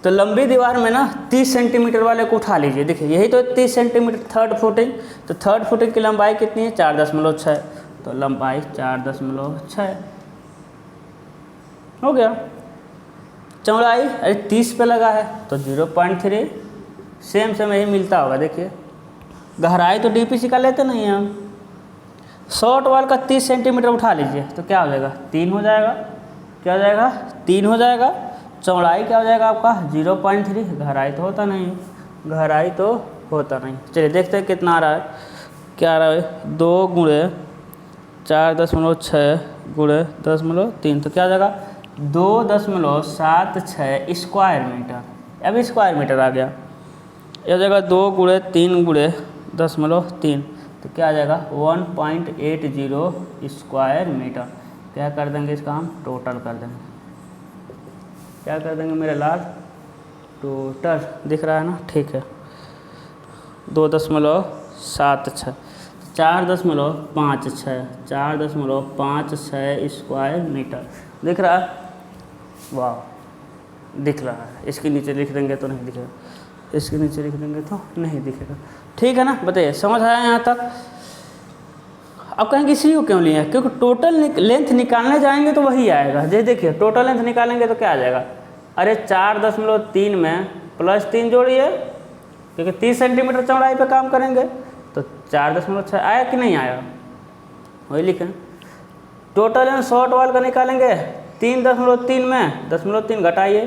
तो लंबी दीवार में ना 30 सेंटीमीटर वाले को उठा लीजिए। देखिए यही तो 30 सेंटीमीटर थर्ड फुटिंग, तो थर्ड फुटिंग की लंबाई कितनी है 4.6, तो लंबाई 4.6 हो गया। चौड़ाई अरे 30 पे लगा है तो 0.3, सेम यही मिलता होगा। देखिए गहराई तो DPC का लेते नहीं हैं हम। शॉर्ट वाल का 30 सेंटीमीटर उठा लीजिए तो क्या हो जाएगा 3 हो जाएगा। क्या हो जाएगा 3 हो जाएगा। चौड़ाई क्या हो जाएगा आपका 0.3, गहराई तो होता नहीं, गहराई तो होता नहीं। चलिए देखते हैं कितना आ रहा है। क्या आ रहा है 2 गुणे 4.6 गुणे 0.3 तो क्या हो जाएगा 2.76 स्क्वायर मीटर। अब स्क्वायर मीटर आ गया। यह हो जाएगा 2 गुणे 3 गुणे 0.3 तो क्या आ जाएगा 1.80 स्क्वायर मीटर। क्या कर देंगे इसका हम टोटल कर देंगे। क्या कर देंगे मेरे लाल टोटल दिख रहा है ना। ठीक है 2.76 4.56 स्क्वायर मीटर दिख रहा है। वाह दिख रहा है। इसके नीचे लिख देंगे तो नहीं दिखेगा, इसके नीचे लिख देंगे तो नहीं दिखेगा। ठीक है ना, बताइए समझ आया यहाँ तक। अब कहेंगे इसी को क्यों लिया, क्योंकि टोटल लेंथ निकालने जाएंगे तो वही आएगा। जैसे देखिए टोटल लेंथ निकालेंगे तो क्या आ जाएगा, अरे 4.3 में +3 जोड़िए, क्योंकि 30 सेंटीमीटर चौड़ाई पे काम करेंगे तो 4.6 आया कि नहीं आया, वही लिखें। टोटल लेंथ शॉर्ट वाल का निकालेंगे 3.3 में 0.3 घटाइए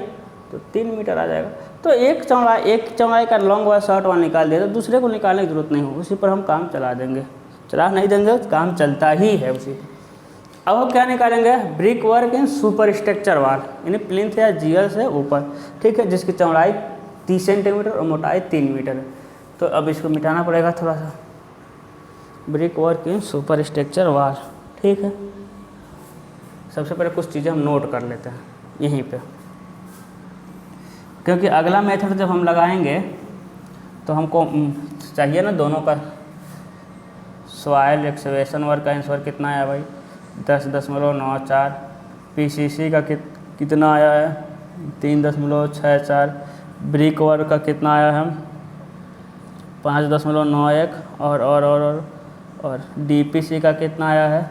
तो 3 मीटर आ जाएगा। तो एक चौड़ाई का लॉन्ग वाला शॉर्ट वाला निकाल दिया, तो दूसरे को निकालने की जरूरत नहीं हो, उसी पर हम काम चला देंगे। चला नहीं देंगे तो काम चलता ही है उसी पर। अब हम क्या निकालेंगे, brick work in super structure वाल, यानी प्लिंथ या जीएल से ऊपर, ठीक है, जिसकी चौड़ाई 30 सेंटीमीटर और मोटाई 3 मीटर है। तो अब इसको मिटाना पड़ेगा थोड़ा सा, brick work in super structure वाल, ठीक है। सबसे पहले कुछ चीज़ें हम नोट कर लेते हैं यहीं पे, क्योंकि अगला मेथड जब हम लगाएंगे तो हमको चाहिए ना दोनों का। सॉइल एक्सकेवेशन वर्क का आंसर कितना आया भाई, 10.94। पीसीसी का कितना आया है, 3.64। ब्रिक वर्क का कितना आया है, 5.91। और डीपीसी का कितना आया है,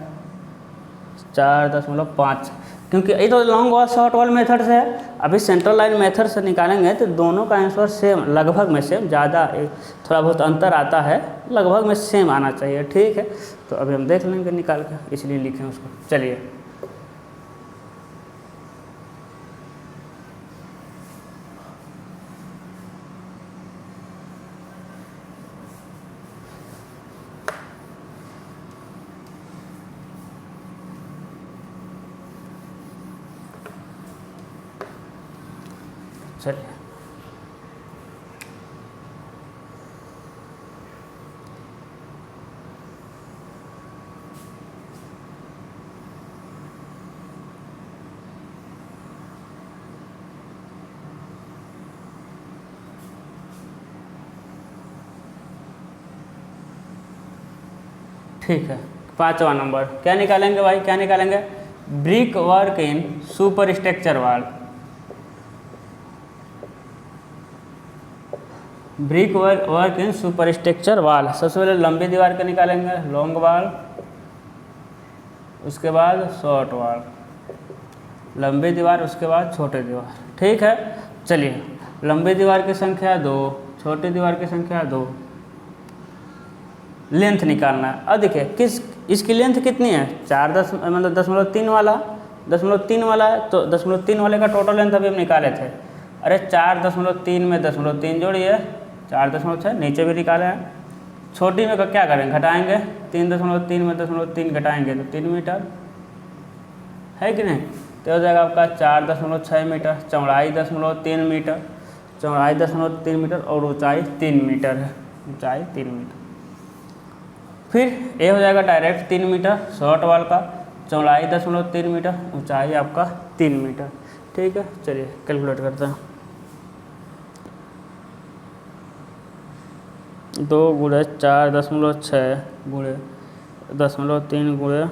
4.5। क्योंकि ये तो long wall short wall method से है, अभी सेंट्रल लाइन मेथड से निकालेंगे तो दोनों का आंसर सेम, लगभग में सेम, ज़्यादा थोड़ा बहुत अंतर आता है, लगभग में सेम आना चाहिए, ठीक है। तो अभी हम देख लेंगे निकाल कर, इसलिए लिखें उसको। चलिए चलिए ठीक है। 5वां नंबर क्या निकालेंगे भाई, क्या निकालेंगे, brick work in super structure wall. Brick work in super structure wall, सबसे पहले लंबी दीवार का निकालेंगे, लॉन्ग वाल, उसके बाद शॉर्ट वाल, लंबी दीवार उसके बाद छोटी दीवार, ठीक है। चलिए लंबी दीवार की संख्या 2, छोटी दीवार की संख्या 2, लेंथ निकालना है। अब देखिए इसकी लेंथ कितनी है, 10.3 वाला, 0.3 वाला है, तो 0.3 वाले का टोटल लेंथ अभी हम निकाले थे। अरे 4.3 में 0.3 जोड़िए, 4.6, नीचे भी निकाले हैं। छोटी में क्या करेंगे, घटाएंगे, 3.3 में 0.3 घटाएंगे तो 3 मीटर है कि नहीं, तो हो जाएगा आपका 4.6 मीटर, चौड़ाई 0.3 मीटर, चौड़ाई 0.3 मीटर और ऊंचाई 3 मीटर है, ऊंचाई 3 मीटर। फिर ये हो जाएगा डायरेक्ट 3 मीटर शॉर्ट वाल का, चौड़ाई 0.3 मीटर, ऊंचाई आपका 3 मीटर, ठीक है। चलिए कैलकुलेट करते हैं, 2 गुणे 4.6 गुणे 0.3 गुणे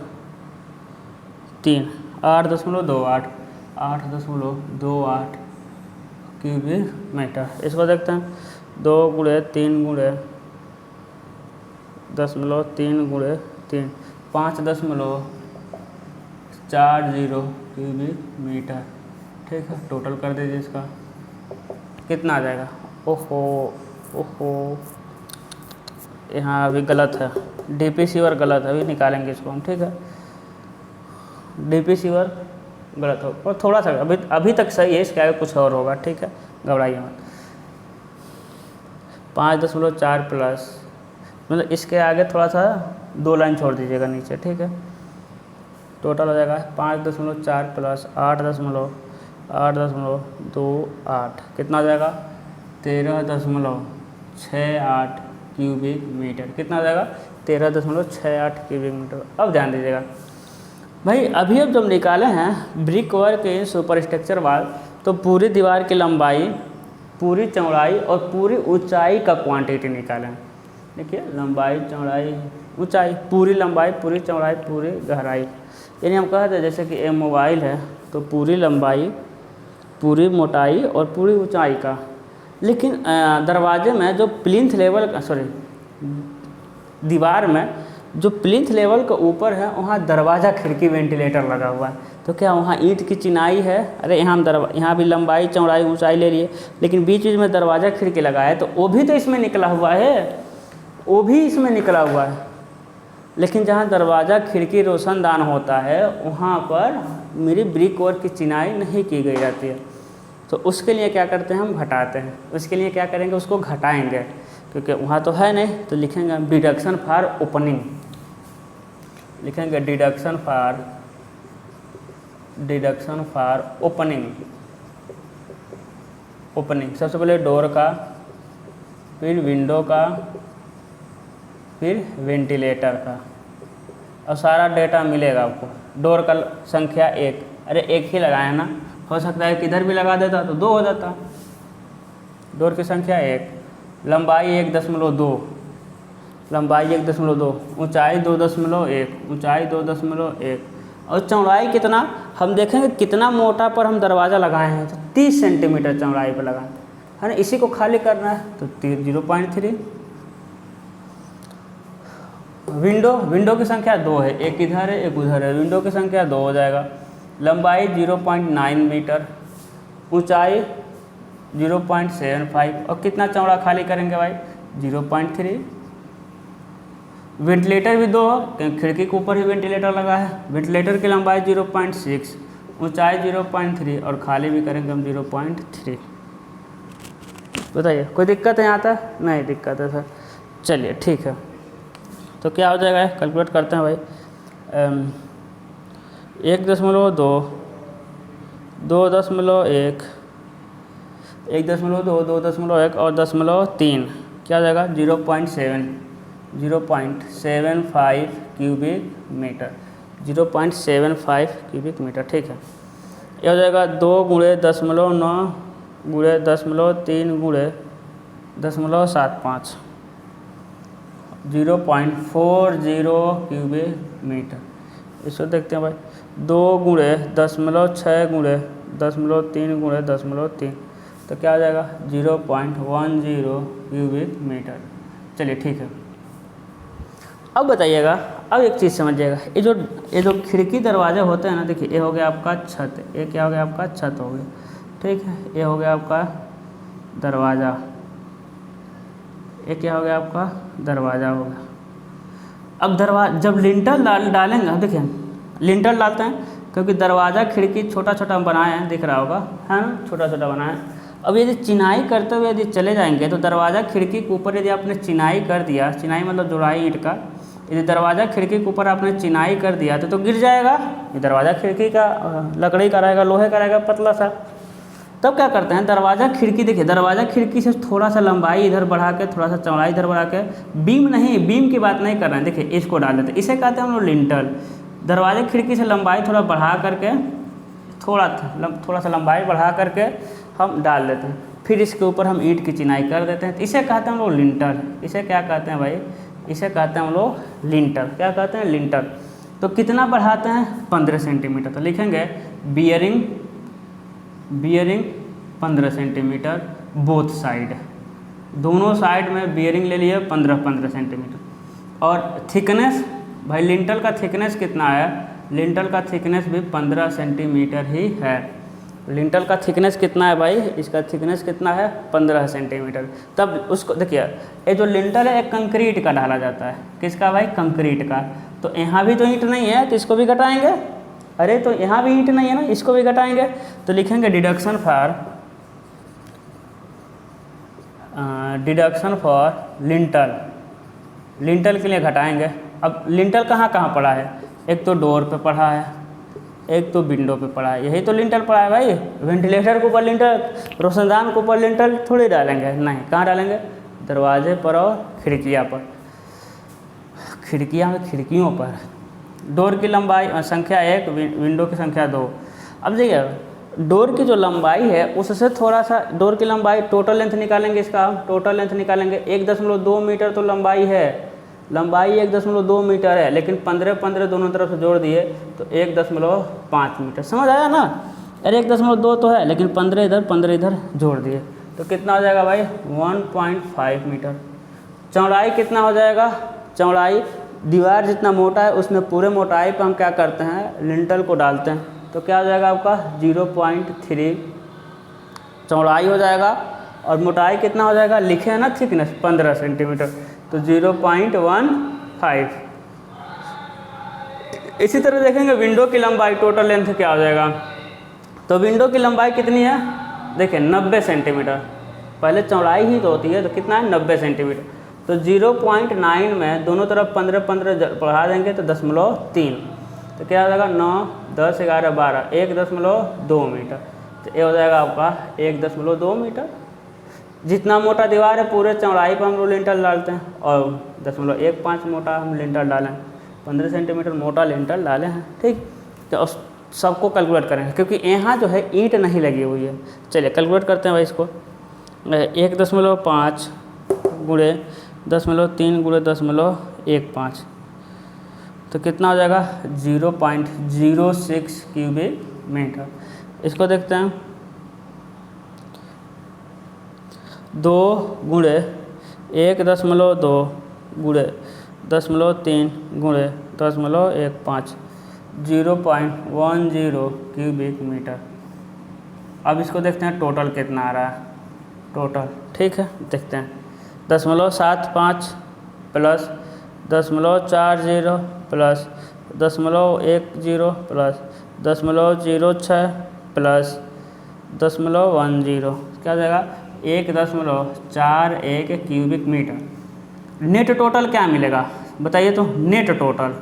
3, 8.28, 8.28 क्यूबिक मीटर। इसको देखते हैं, 2 गुणे 3 गुणे 0.3 गुणे 3, 5.40 क्यूबिक मीटर, ठीक है। टोटल कर दीजिए इसका, कितना आ जाएगा, ओहो यहाँ अभी गलत है, डीपीसी वर्क गलत है, अभी निकालेंगे इसको हम, ठीक है। डीपीसी वर्क गलत हो और थोड़ा सा अभी तक सही है, इसके आगे कुछ और होगा, ठीक है, घबराइए मत। 5.4 प्लस, मतलब इसके आगे थोड़ा सा 2 लाइन छोड़ दीजिएगा नीचे, ठीक है। टोटल हो जाएगा 5.4 प्लस 8.28, कितना आ जाएगा, 13.68 क्यूबिक मीटर, कितना आ जाएगा, 13.68 क्यूबिक मीटर। अब ध्यान दीजिएगा भाई, अभी अब जब निकाले हैं brick work in super structure वाल, तो पूरी दीवार की लंबाई, पूरी चौड़ाई और पूरी ऊंचाई का क्वांटिटी निकालें। देखिए लंबाई, चौड़ाई, ऊंचाई, पूरी लंबाई, पूरी चौड़ाई, पूरी गहराई, यानी हम कहते हैं जैसे कि ये मोबाइल है तो पूरी लंबाई, पूरी मोटाई और पूरी ऊंचाई का। लेकिन दरवाजे में जो प्लिंथ लेवल, दीवार में जो प्लिंथ लेवल के ऊपर है वहाँ दरवाज़ा खिड़की वेंटिलेटर लगा हुआ है, तो क्या वहाँ ईंट की चिनाई है, अरे यहाँ भी लंबाई चौड़ाई ऊंचाई ले लिए, लेकिन बीच बीच में दरवाज़ा खिड़की लगा है, तो वो भी तो इसमें निकला हुआ है, वो भी इसमें निकला हुआ है, लेकिन जहाँ दरवाज़ा खिड़की रोशनदान होता है वहाँ पर मेरी ब्रिक वर्क की चिनाई नहीं की गई रहती है। तो उसके लिए क्या करते हैं, हम घटाते हैं। उसके लिए क्या करेंगे, उसको घटाएंगे, क्योंकि वहाँ तो है नहीं, तो लिखेंगे हम डिडक्शन फॉर ओपनिंग, लिखेंगे डिडक्शन फॉर ओपनिंग। सबसे पहले डोर का, फिर विंडो का, फिर वेंटिलेटर का, और सारा डेटा मिलेगा आपको। डोर का संख्या 1, अरे 1 ही लगाए ना, हो सकता है किधर भी लगा देता तो 2 हो जाता। डोर की संख्या 1, लंबाई 1.2, लंबाई 1.2, ऊंचाई 2.1, ऊंचाई 2.1, और चौड़ाई कितना, हम देखेंगे कितना मोटा पर हम दरवाज़ा लगाए हैं, तो 30 सेंटीमीटर चौड़ाई पर लगाए है ना। इसी को खाली करना है तो 0.3। विंडो की संख्या 2 है, एक इधर है एक उधर है, विंडो की संख्या 2 हो जाएगा। लंबाई 0.9 मीटर, ऊंचाई 0.75, और कितना चौड़ा खाली करेंगे भाई, 0.3। वेंटिलेटर भी 2, खिड़की के ऊपर ही वेंटिलेटर लगा है। वेंटिलेटर की लंबाई 0.6, ऊंचाई 0.3, और खाली भी करेंगे हम 0.3। बताइए कोई दिक्कत है यहाँ तक? नहीं दिक्कत है सर। चलिए ठीक है, तो क्या हो जाएगा, कैलकुलेट करते हैं भाई। 1.2, 2.1, 1.2, 2.1 और 0.3, क्या हो जाएगा 0.75 क्यूबिक मीटर, 0.75 क्यूबिक मीटर। ठीक है, यह हो जाएगा 2 × 10.9 × 10.3 × 0.75, 0.40 क्यूबिक मीटर। इसको देखते हैं भाई, 2 × 10.6 × 10.3 × 10.3, तो क्या हो जाएगा 0.10 क्यूबिक मीटर। चलिए ठीक है, अब बताइएगा, अब एक चीज़ समझिएगा, ये जो खिड़की दरवाजे होते हैं ना, देखिए ये हो गया आपका छत, ये क्या हो गया आपका छत हो गया, ठीक है, ये हो गया आपका दरवाज़ा, ये क्या हो गया आपका दरवाज़ा हो गया। अब जब लिंटर डालेंगे, देखिए लिंटर डालते हैं क्योंकि दरवाज़ा खिड़की छोटा छोटा हम बनाए हैं, दिख रहा होगा है ना, छोटा छोटा बनाए हैं। अब यदि चिनाई करते हुए यदि चले जाएंगे तो दरवाज़ा खिड़की के ऊपर यदि आपने चिनाई कर दिया, चिनाई मतलब जुड़ाई ईंट का, यदि दरवाज़ा खिड़की के ऊपर आपने चिनाई कर दिया तो गिर जाएगा। ये दरवाज़ा खिड़की का लकड़ी का रहेगा, लोहे का रहेगा, पतला सा। तब क्या करते हैं, दरवाज़ा खिड़की, देखिए दरवाज़ा खिड़की से थोड़ा सा लंबाई इधर बढ़ा के, थोड़ा सा चौड़ाई इधर बढ़ा के, बीम की बात नहीं कर रहे हैं, देखिए इसको डाल देते हैं, इसे कहते हैं हम लोग लिंटर। दरवाज़ा खिड़की से लंबाई थोड़ा बढ़ा करके, थोड़ा सा लंबाई बढ़ा करके हम डाल देते हैं, फिर इसके ऊपर हम ईंट की चिनाई कर देते हैं, तो इसे कहते हैं हम लोग लिंटर। इसे क्या कहते हैं भाई, इसे कहते हैं हम लोग लिंटर। क्या कहते हैं, लिंटर। तो कितना बढ़ाते हैं, 15 सेंटीमीटर। तो लिखेंगे बियरिंग 15 सेंटीमीटर, बोथ साइड, दोनों साइड में बियरिंग ले लिए 15 सेंटीमीटर। और थिकनेस, भाई लिंटल का थिकनेस कितना है, लिंटल का थिकनेस भी 15 सेंटीमीटर ही है। लिंटल का थिकनेस कितना है भाई, इसका थिकनेस कितना है, 15 सेंटीमीटर। तब उसको देखिए, ये जो लिंटल है एक कंक्रीट का डाला जाता है, किसका भाई, कंक्रीट का। तो यहाँ भी तो ईंट नहीं है, तो इसको भी घटाएंगे, अरे तो यहाँ भी ईंट नहीं है ना, इसको भी घटाएंगे। तो लिखेंगे डिडक्शन फॉर लिंटल, लिंटल के लिए घटाएंगे। अब लिंटल कहाँ कहाँ पड़ा है, एक तो डोर पे पड़ा है, एक तो विंडो पे पड़ा है, यही तो लिंटल पड़ा है भाई। वेंटिलेटर के ऊपर लिंटल, रोशनदान के ऊपर लिंटल थोड़ी डालेंगे, नहीं, कहाँ डालेंगे, दरवाजे पर और खिड़कियाँ पर, खिड़कियों पर। डोर की लंबाई संख्या 1, विंडो की संख्या 2। अब देखिए डोर की जो लंबाई है उससे थोड़ा सा, डोर की लंबाई टोटल लेंथ निकालेंगे, इसका टोटल लेंथ निकालेंगे, 1.2 मीटर तो लंबाई है, लंबाई 1.2 मीटर है, लेकिन 15 दोनों तरफ से जोड़ दिए तो 1.5 मीटर। समझ आया ना, अरे 1.2 तो है, लेकिन 15 इधर जोड़ दिए तो कितना हो जाएगा भाई, 1.5 मीटर। चौड़ाई कितना हो जाएगा, चौड़ाई दीवार जितना मोटा है उसमें पूरे मोटाई पर हम क्या करते हैं, लिंटल को डालते हैं, तो क्या हो जाएगा आपका 0.3 चौड़ाई हो जाएगा। और मोटाई कितना हो जाएगा, लिखे हैं ना थिकनेस 15 सेंटीमीटर, तो 0.15 इसी तरह देखेंगे विंडो की लंबाई, टोटल लेंथ क्या हो जाएगा। तो विंडो की लंबाई कितनी है, देखिए 90 सेंटीमीटर, पहले चौड़ाई ही तो होती है, तो कितना है 90 सेंटीमीटर। तो 0.9 में दोनों तरफ 15 बढ़ा देंगे तो 0.3, तो क्या हो जाएगा 9, 10, 11, 12, 1.2 मीटर। तो ये हो जाएगा आपका 1.2 मीटर। जितना मोटा दीवार है पूरे चौड़ाई पर हम लोग लिंटर डालते हैं, और 0.15 मोटा हम लिंटर डालें, 15 सेंटीमीटर मोटा लिंटर डाले हैं, ठीक। तो सबको कैलकुलेट करेंगे, क्योंकि यहाँ जो है ईंट नहीं लगी हुई है। चलिए कैलकुलेट करते हैं भाई इसको। 1.5 गुणे 0.3 गुणे 0.15, तो कितना हो जाएगा 0.06 क्यूबिक मीटर। इसको देखते हैं, 2 गुणे 1.2 गुणे 0.3 गुणे 0.15, 0.10 क्यूबिक मीटर। अब इसको देखते हैं टोटल कितना आ रहा है, टोटल, ठीक है, देखते हैं। 0.75 प्लस 0.40 प्लस 0.10 प्लस 0.06 प्लस 0.10, क्या हो जाएगा 1.41 क्यूबिक मीटर। नेट टोटल क्या मिलेगा बताइए, तो नेट टोटल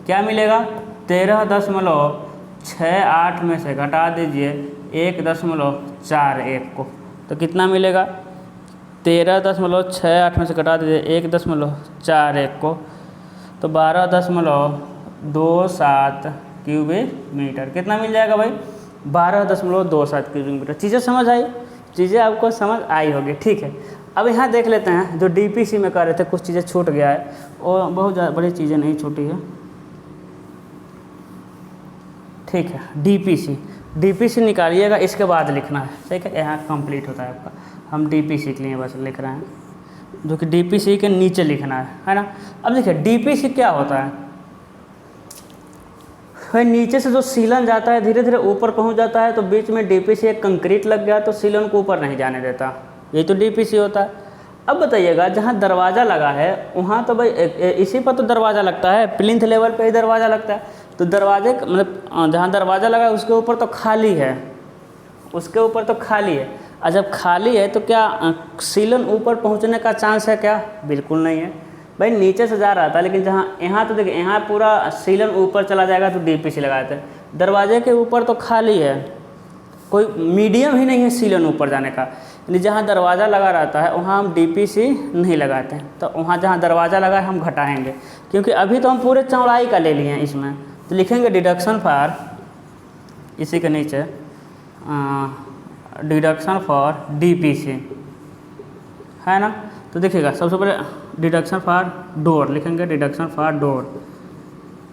क्या मिलेगा, 13.68 में से घटा दीजिए 1.41 को, तो कितना मिलेगा 13.68 में से घटा दीजिए 1.41 को, तो 12.27 क्यूबिक मीटर कितना मिल जाएगा भाई, 12.27 क्यूबिक मीटर। चीज़ें समझ आई, चीज़ें आपको समझ आई होगी, ठीक है। अब यहाँ देख लेते हैं, जो डीपीसी में कर रहे थे कुछ चीज़ें छूट गया है, और बहुत ज़्यादा बड़ी चीज़ें नहीं छूटी है, ठीक है। डीपीसी निकालिएगा, इसके बाद लिखना है, ठीक है। यहाँ कंप्लीट होता है आपका, हम डीपीसी के लिए बस लिख रहे हैं, जो कि डीपीसी के नीचे लिखना है ना। अब देखिए डीपीसी क्या होता है, नीचे से जो सीलन जाता है धीरे धीरे ऊपर पहुंच जाता है, तो बीच में डीपीसी एक कंक्रीट लग गया तो सीलन को ऊपर नहीं जाने देता, यही तो डीपीसी होता है। अब बताइएगा जहाँ दरवाज़ा लगा है वहाँ तो भाई इसी पर तो दरवाज़ा लगता है, प्लिंथ लेवल पे ही दरवाज़ा लगता है, तो दरवाजे मतलब जहाँ दरवाज़ा लगा है उसके ऊपर तो खाली है, उसके ऊपर तो खाली है। और जब खाली है तो क्या सीलन ऊपर पहुँचने का चांस है क्या, बिल्कुल नहीं है भाई, नीचे से जा रहा था, लेकिन जहाँ यहाँ तो देखिए यहाँ पूरा सीलन ऊपर चला जाएगा तो डीपीसी लगाए थे, दरवाजे के ऊपर तो खाली है, कोई मीडियम ही नहीं है सीलन ऊपर जाने का, यानी जहाँ दरवाज़ा लगा रहता है वहाँ हम डीपीसी नहीं लगाते हैं, तो वहाँ जहाँ दरवाज़ा लगा है हम घटाएंगे, क्योंकि अभी तो हम पूरे चौड़ाई का ले लिए हैं इसमें, तो लिखेंगे डिडक्शन फॉर, इसी के नीचे डिडक्शन फॉर डीपीसी है ना। तो देखिएगा सबसे पहले डिडक्शन फॉर डोर लिखेंगे, डिडक्शन फॉर डोर,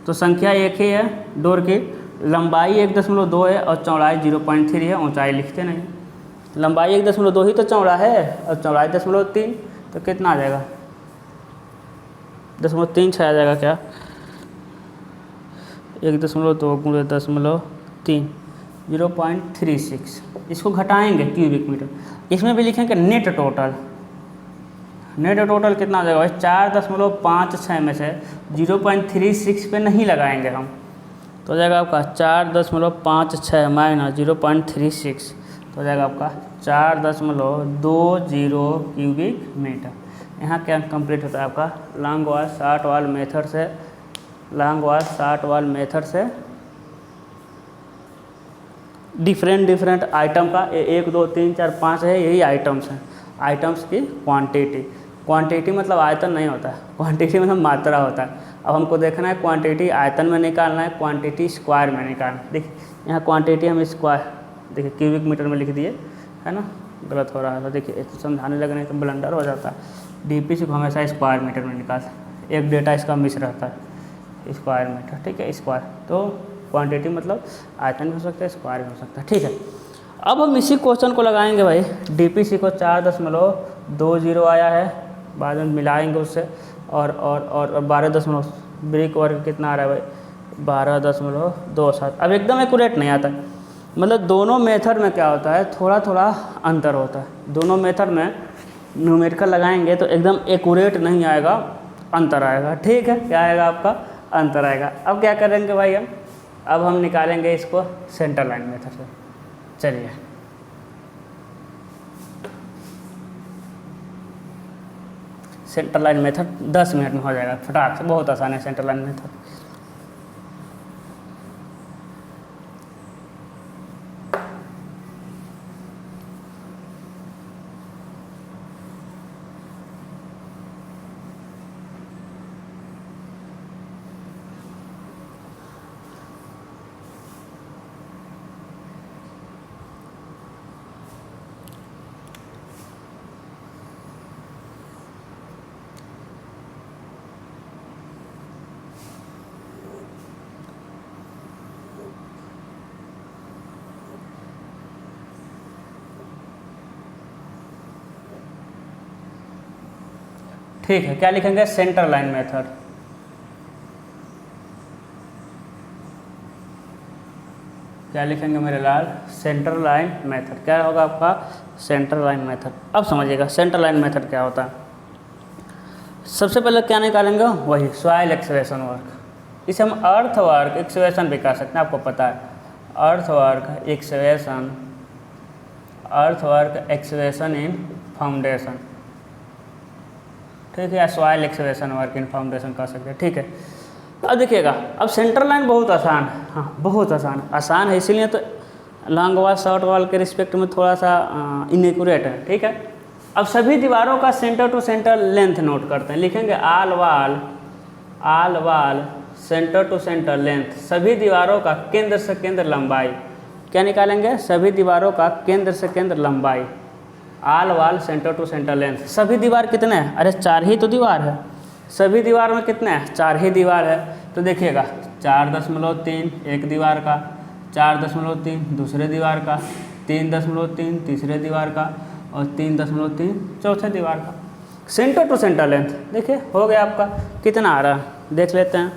तो संख्या एक ही है, डोर की लंबाई 1.2 है और चौड़ाई 0.3 है, ऊंचाई लिखते नहीं, लंबाई 1.2 ही तो चौड़ा है और चौड़ाई 0.3, तो कितना आ जाएगा 0.3 आ जाएगा क्या, 1.2 गुणे 0.3 0.36, इसको घटाएंगे क्यूबिक मीटर। इसमें भी लिखेंगे नेट टोटल, नेट टोटल कितना आ जाएगा भाई 4.56 में से 0.36 पे नहीं लगाएंगे हम, तो हो जाएगा आपका 4.56 माइनस 0.36, तो हो जाएगा आपका 4.20 क्यूबिक मीटर। यहाँ क्या कंप्लीट होता है आपका long wall short wall method से, long wall short wall method से डिफरेंट आइटम का 1 2 3 4 5 है, यही आइटम्स हैं, आइटम्स की क्वांटिटी मतलब आयतन नहीं होता है, क्वांटिटी मतलब मात्रा होता है। अब हमको देखना है क्वांटिटी आयतन में निकालना है, क्वांटिटी स्क्वायर में निकालना है। देखिए यहाँ क्वांटिटी हम स्क्वायर देखिए क्यूबिक मीटर में लिख दिए है ना, गलत हो रहा है, तो देखिए समझाने लगे नहीं तो ब्लंडर हो जाता है। डीपीसी को हमेशा स्क्वायर मीटर में निकाल, एक डेटा इसका मिस रहता है स्क्वायर मीटर, ठीक है स्क्वायर, तो क्वांटिटी मतलब आयतन भी हो सकता है स्क्वायर भी हो सकता है, ठीक है। अब हम इसी क्वेश्चन को लगाएंगे भाई, डीपीसी को 4.20 आया है, बाद में मिलाएंगे उससे, और 12 ब्रिक वर्ग कितना आ रहा है भाई 12.27। अब एकदम एक्यूरेट नहीं आता, मतलब दोनों मेथड में क्या होता है थोड़ा थोड़ा अंतर होता है, दोनों मेथड में न्यूमेरिकल लगाएंगे तो एकदम एक्यूरेट नहीं आएगा अंतर आएगा। ठीक है, क्या आएगा आपका, अंतर आएगा। अब क्या करेंगे भाई हम, अब हम निकालेंगे इसको सेंटर लाइन मेथड से। चलिए, सेंटर लाइन मेथड 10 मिनट में हो जाएगा फटाक से, बहुत आसान है सेंटर लाइन मेथड। ठीक है, क्या लिखेंगे, सेंटर लाइन मेथड। क्या लिखेंगे मेरे लाल, सेंटर लाइन मेथड। क्या होगा आपका, सेंटर लाइन मेथड। अब समझिएगा सेंटर लाइन मेथड क्या होता है। सबसे पहले क्या निकालेंगे, वही सॉइल एक्सकेवेशन वर्क। इसे हम अर्थ वर्क एक्सकेवेशन भी कह सकते हैं, आपको पता है। अर्थ वर्क एक्सकेवेशन, अर्थ वर्क एक्सकेवेशन इन फाउंडेशन, ठीक है, या soil excavation work in foundation कह सकते हैं। ठीक है, अब देखिएगा, अब सेंटर लाइन बहुत आसान है, हाँ बहुत आसान है, इसीलिए तो लॉन्ग वॉल शॉर्ट वॉल के रिस्पेक्ट में थोड़ा सा इनएक्यूरेट है। ठीक है, अब सभी दीवारों का centre to centre length note करते हैं। लिखेंगे आल wall centre to centre length, सभी दीवारों का केंद्र से केंद्र लंबाई। क्या निकालेंगे, सभी दीवारों का केंद्र से केंद्र लंबाई, आल wall centre to centre length. सभी दीवार कितने हैं, अरे 4 ही तो दीवार है, सभी दीवार में कितने हैं, 4 ही दीवार है। तो देखिएगा 4.3 एक दीवार का, 4.3 दूसरे दीवार का, 3.3 तीसरे दीवार का, और 3.3 चौथे दीवार का। सेंटर टू सेंटर लेंथ देखिए हो गया आपका, कितना आ रहा है देख लेते हैं।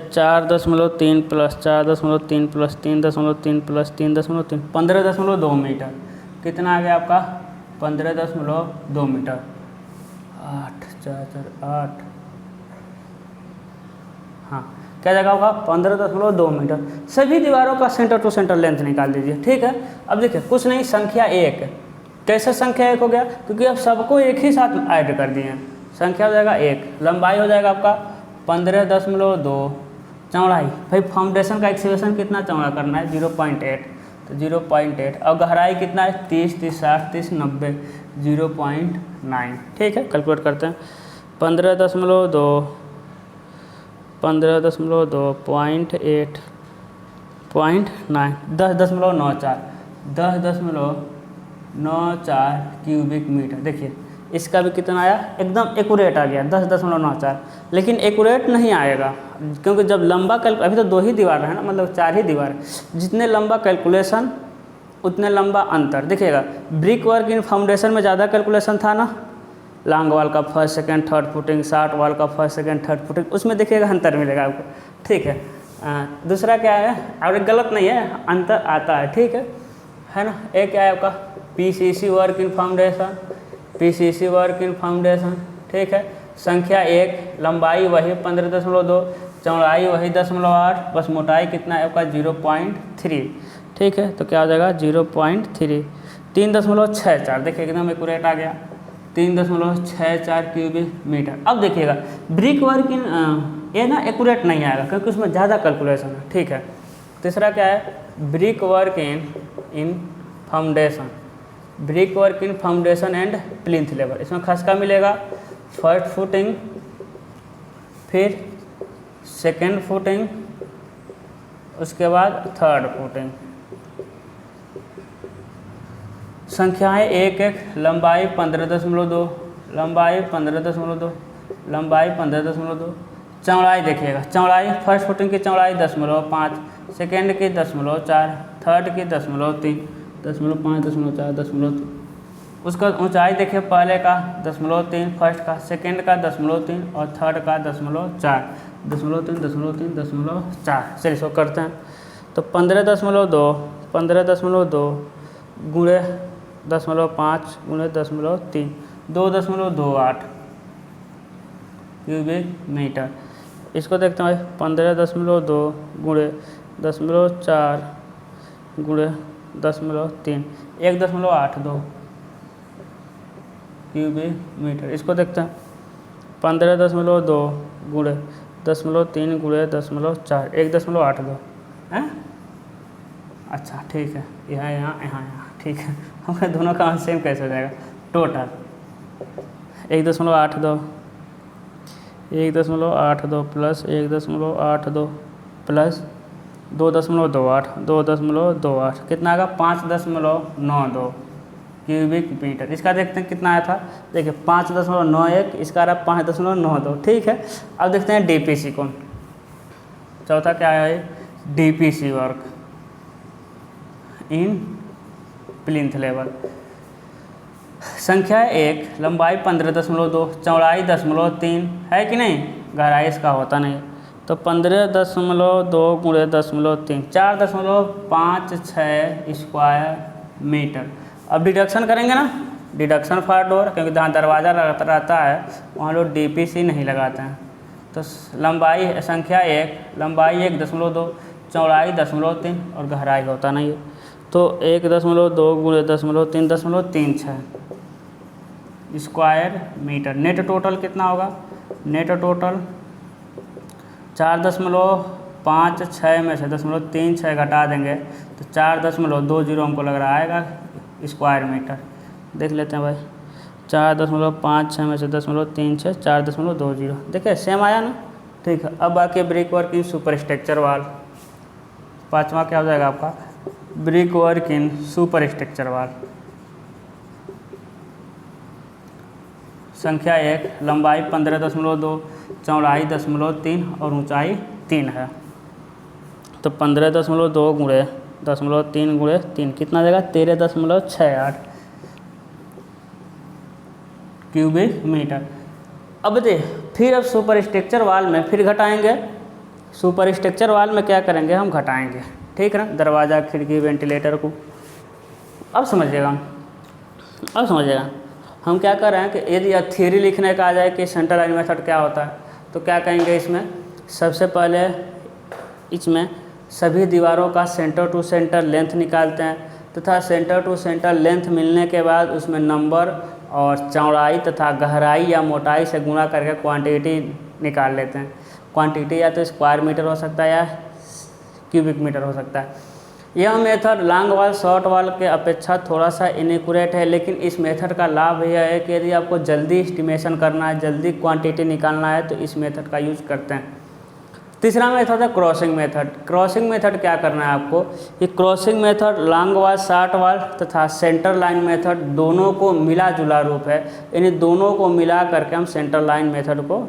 4.3 प्लस 4.3 प्लस 3.3 प्लस 3.3 15.2 मीटर। कितना आ गया आपका, 15.2 मीटर। 8 4 4 8, हाँ क्या जगह होगा, 15.2 मीटर। सभी दीवारों का सेंटर टू सेंटर लेंथ निकाल दीजिए। ठीक है, अब देखिए कुछ नहीं, संख्या 1, कैसे संख्या 1 हो गया, क्योंकि अब सबको एक ही साथ ऐड कर दिए हैं। संख्या हो जाएगा 1, लंबाई हो जाएगा आपका 15.2, चौड़ाई भाई फाउंडेशन का एक्सकेवेशन कितना चौड़ा करना है, 0.8, तो 0.8, और गहराई कितना है, 30 30 60 30 90, 0.9। ठीक है, कैलकुलेट करते हैं, 15.2 0.8 0.9 10.94 10.94 क्यूबिक मीटर। देखिए इसका भी कितना आया, एकदम एक्यूरेट आ गया 10.94, लेकिन एक्यूरेट नहीं आएगा क्योंकि जब लंबा अभी तो 2 ही दीवार है ना, मतलब 4 ही दीवार है, जितने लंबा कैलकुलेशन उतने लंबा अंतर। देखिएगा ब्रिक वर्क इन फाउंडेशन में ज़्यादा कैलकुलेशन था ना, लॉन्ग वाल का first second third footing, short वाल का फर्स्ट सेकंड थर्ड फुटिंग, उसमें देखिएगा अंतर मिलेगा आपको। ठीक है, दूसरा क्या है, और गलत नहीं है, अंतर आता है ना। एक क्या है आपका PCC work in foundation, PCC work in foundation. ठीक है, संख्या 1, लंबाई वही 15.2, चौड़ाई वही 10.8, बस मोटाई कितना है आपका 0.3। ठीक है, तो क्या हो जाएगा 0.3, 3.64। देखिए एकदम एक्यूरेट आ गया, 3.64 क्यूबिक मीटर। अब देखिएगा ब्रिक वर्क इन ये ना एक्यूरेट नहीं आएगा क्योंकि उसमें ज़्यादा कैलकुलेशन है। ठीक है, तीसरा क्या है, brick work in foundation, brick work in foundation and plinth level. इसमें खसका मिलेगा फर्स्ट फुटिंग, फिर सेकेंड फुटिंग, उसके बाद थर्ड फुटिंग। संख्याएं 1 1, लंबाई 15.2, लंबाई 15.2, लंबाई 15.2, चौड़ाई देखिएगा, चौड़ाई फर्स्ट फुटिंग की चौड़ाई 10.5, सेकेंड की 10.4, थर्ड की 10.3, 10.5 10.4 10.3। उसका ऊंचाई देखिए पहले का 10.3, फर्स्ट का, सेकेंड का 10.3 और थर्ड का 10.4, 10.3 10.3 10.4। चलिए इसको करते हैं, तो 15.2 गुणे 10.5 गुणे 10.3, 2.28, क्यूबिक मीटर। इसको देखते हैं भाई 15.2 गुणे 0.4 गुणे 0.3 1.82 क्यूबिक मीटर। इसको देखते हैं 15.2 गुणे 0.3 गुणे 0.4 1.82 है। अच्छा ठीक है, यहाँ यहाँ यहाँ यहाँ ठीक है। हमारे दोनों का सेम कैसे हो जाएगा टोटल 1.82 प्लस 1.82 प्लस 2.28 कितना आएगा 5.92 क्यूबिक मीटर। इसका देखते हैं कितना आया था, देखिए 5.91, इसका आ रहा 5.92। ठीक है, अब देखते हैं डीपीसी को। चौथा क्या है DPC work in plinth level. संख्या 1 लंबाई 15.2 चौड़ाई 0.3 है कि नहीं, गहराई इसका होता नहीं। तो 15.2 गुणे 0.3 4.56 स्क्वायर मीटर। अब डिडक्शन करेंगे ना, डिडक्शन फॉर डोर, क्योंकि जहाँ दरवाज़ा रहता है वहाँ लोग डीपीसी नहीं लगाते हैं। तो लंबाई संख्या 1 लंबाई 1.2 चौड़ाई 0.3 और गहराई होता नहीं है। तो 1.2 गुणे 0.3 स्क्वायर मीटर। नेट टोटल कितना होगा, नेट टोटल 4.56 में से 0.36 घटा देंगे तो 4.20 हमको लग रहा आएगा स्क्वायर मीटर। देख लेते हैं भाई 4.56 में से 0.36 4.20 देखिए सेम आया ना। ठीक है, अब बाकी brick work in super structure वाल। पाँचवा क्या हो जाएगा आपका brick work in super structure वाल। संख्या 1 लंबाई 15.2 चौड़ाई 0.3 और ऊंचाई 3 है। तो 15.2 गुणे 0.3 गुणे 3 कितना देगा 13.68 क्यूबिक मीटर। अब फिर अब सुपर स्ट्रक्चर वाल में फिर घटाएंगे। सुपर स्ट्रक्चर वाल में क्या करेंगे हम घटाएंगे, ठीक है ना, दरवाज़ा खिड़की वेंटिलेटर को। अब समझिएगा हम क्या कर रहे हैं कि यदि थ्योरी लिखने का आ जाए कि सेंटर लाइन मेथड क्या होता है तो क्या कहेंगे इसमें, सबसे पहले इसमें सभी दीवारों का सेंटर टू सेंटर लेंथ निकालते हैं तथा सेंटर टू सेंटर लेंथ मिलने के बाद उसमें नंबर और चौड़ाई तथा गहराई या मोटाई से गुणा करके क्वांटिटी निकाल लेते हैं। क्वांटिटी या तो स्क्वायर मीटर हो सकता है या क्यूबिक मीटर हो सकता है। यह मेथड लॉन्ग वाल शॉर्ट वाल के अपेक्षा थोड़ा सा इनएक्यूरेट है, लेकिन इस मेथड का लाभ यह है कि यदि आपको जल्दी एस्टिमेशन करना है, जल्दी क्वांटिटी निकालना है तो इस मेथड का यूज करते हैं। तीसरा मेथड है क्रॉसिंग मेथड। क्रॉसिंग मेथड क्या करना है आपको, कि क्रॉसिंग मेथड लॉन्ग वाल शॉर्ट वाल तथा सेंटर लाइन मेथड दोनों को मिला जुला रूप है। इन दोनों को मिला करके हम सेंटर लाइन मेथड को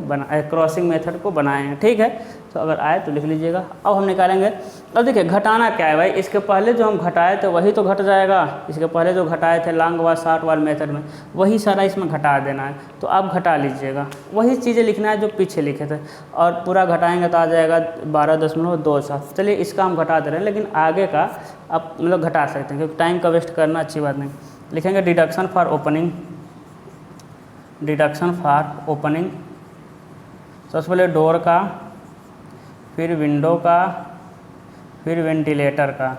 क्रॉसिंग मेथड को बनाए हैं। ठीक है, तो अगर आए तो लिख लीजिएगा। अब हम निकालेंगे। अब देखिए घटाना क्या है भाई, इसके पहले जो हम घटाए थे वही तो घट जाएगा। इसके पहले जो घटाए थे लॉन्ग वाल शॉर्ट वाल मेथड में वही सारा इसमें घटा देना है। तो आप घटा लीजिएगा, वही चीज़ें लिखना है जो पीछे लिखे थे और पूरा घटाएंगे तो आ जाएगा 12.27। चलिए इसका हम घटा दे रहे हैं, लेकिन आगे का आप मतलब घटा सकते हैं क्योंकि टाइम का वेस्ट करना अच्छी बात नहीं। लिखेंगे deduction for opening. Deduction for opening सबसे पहले डोर का, फिर विंडो का, फिर वेंटिलेटर का।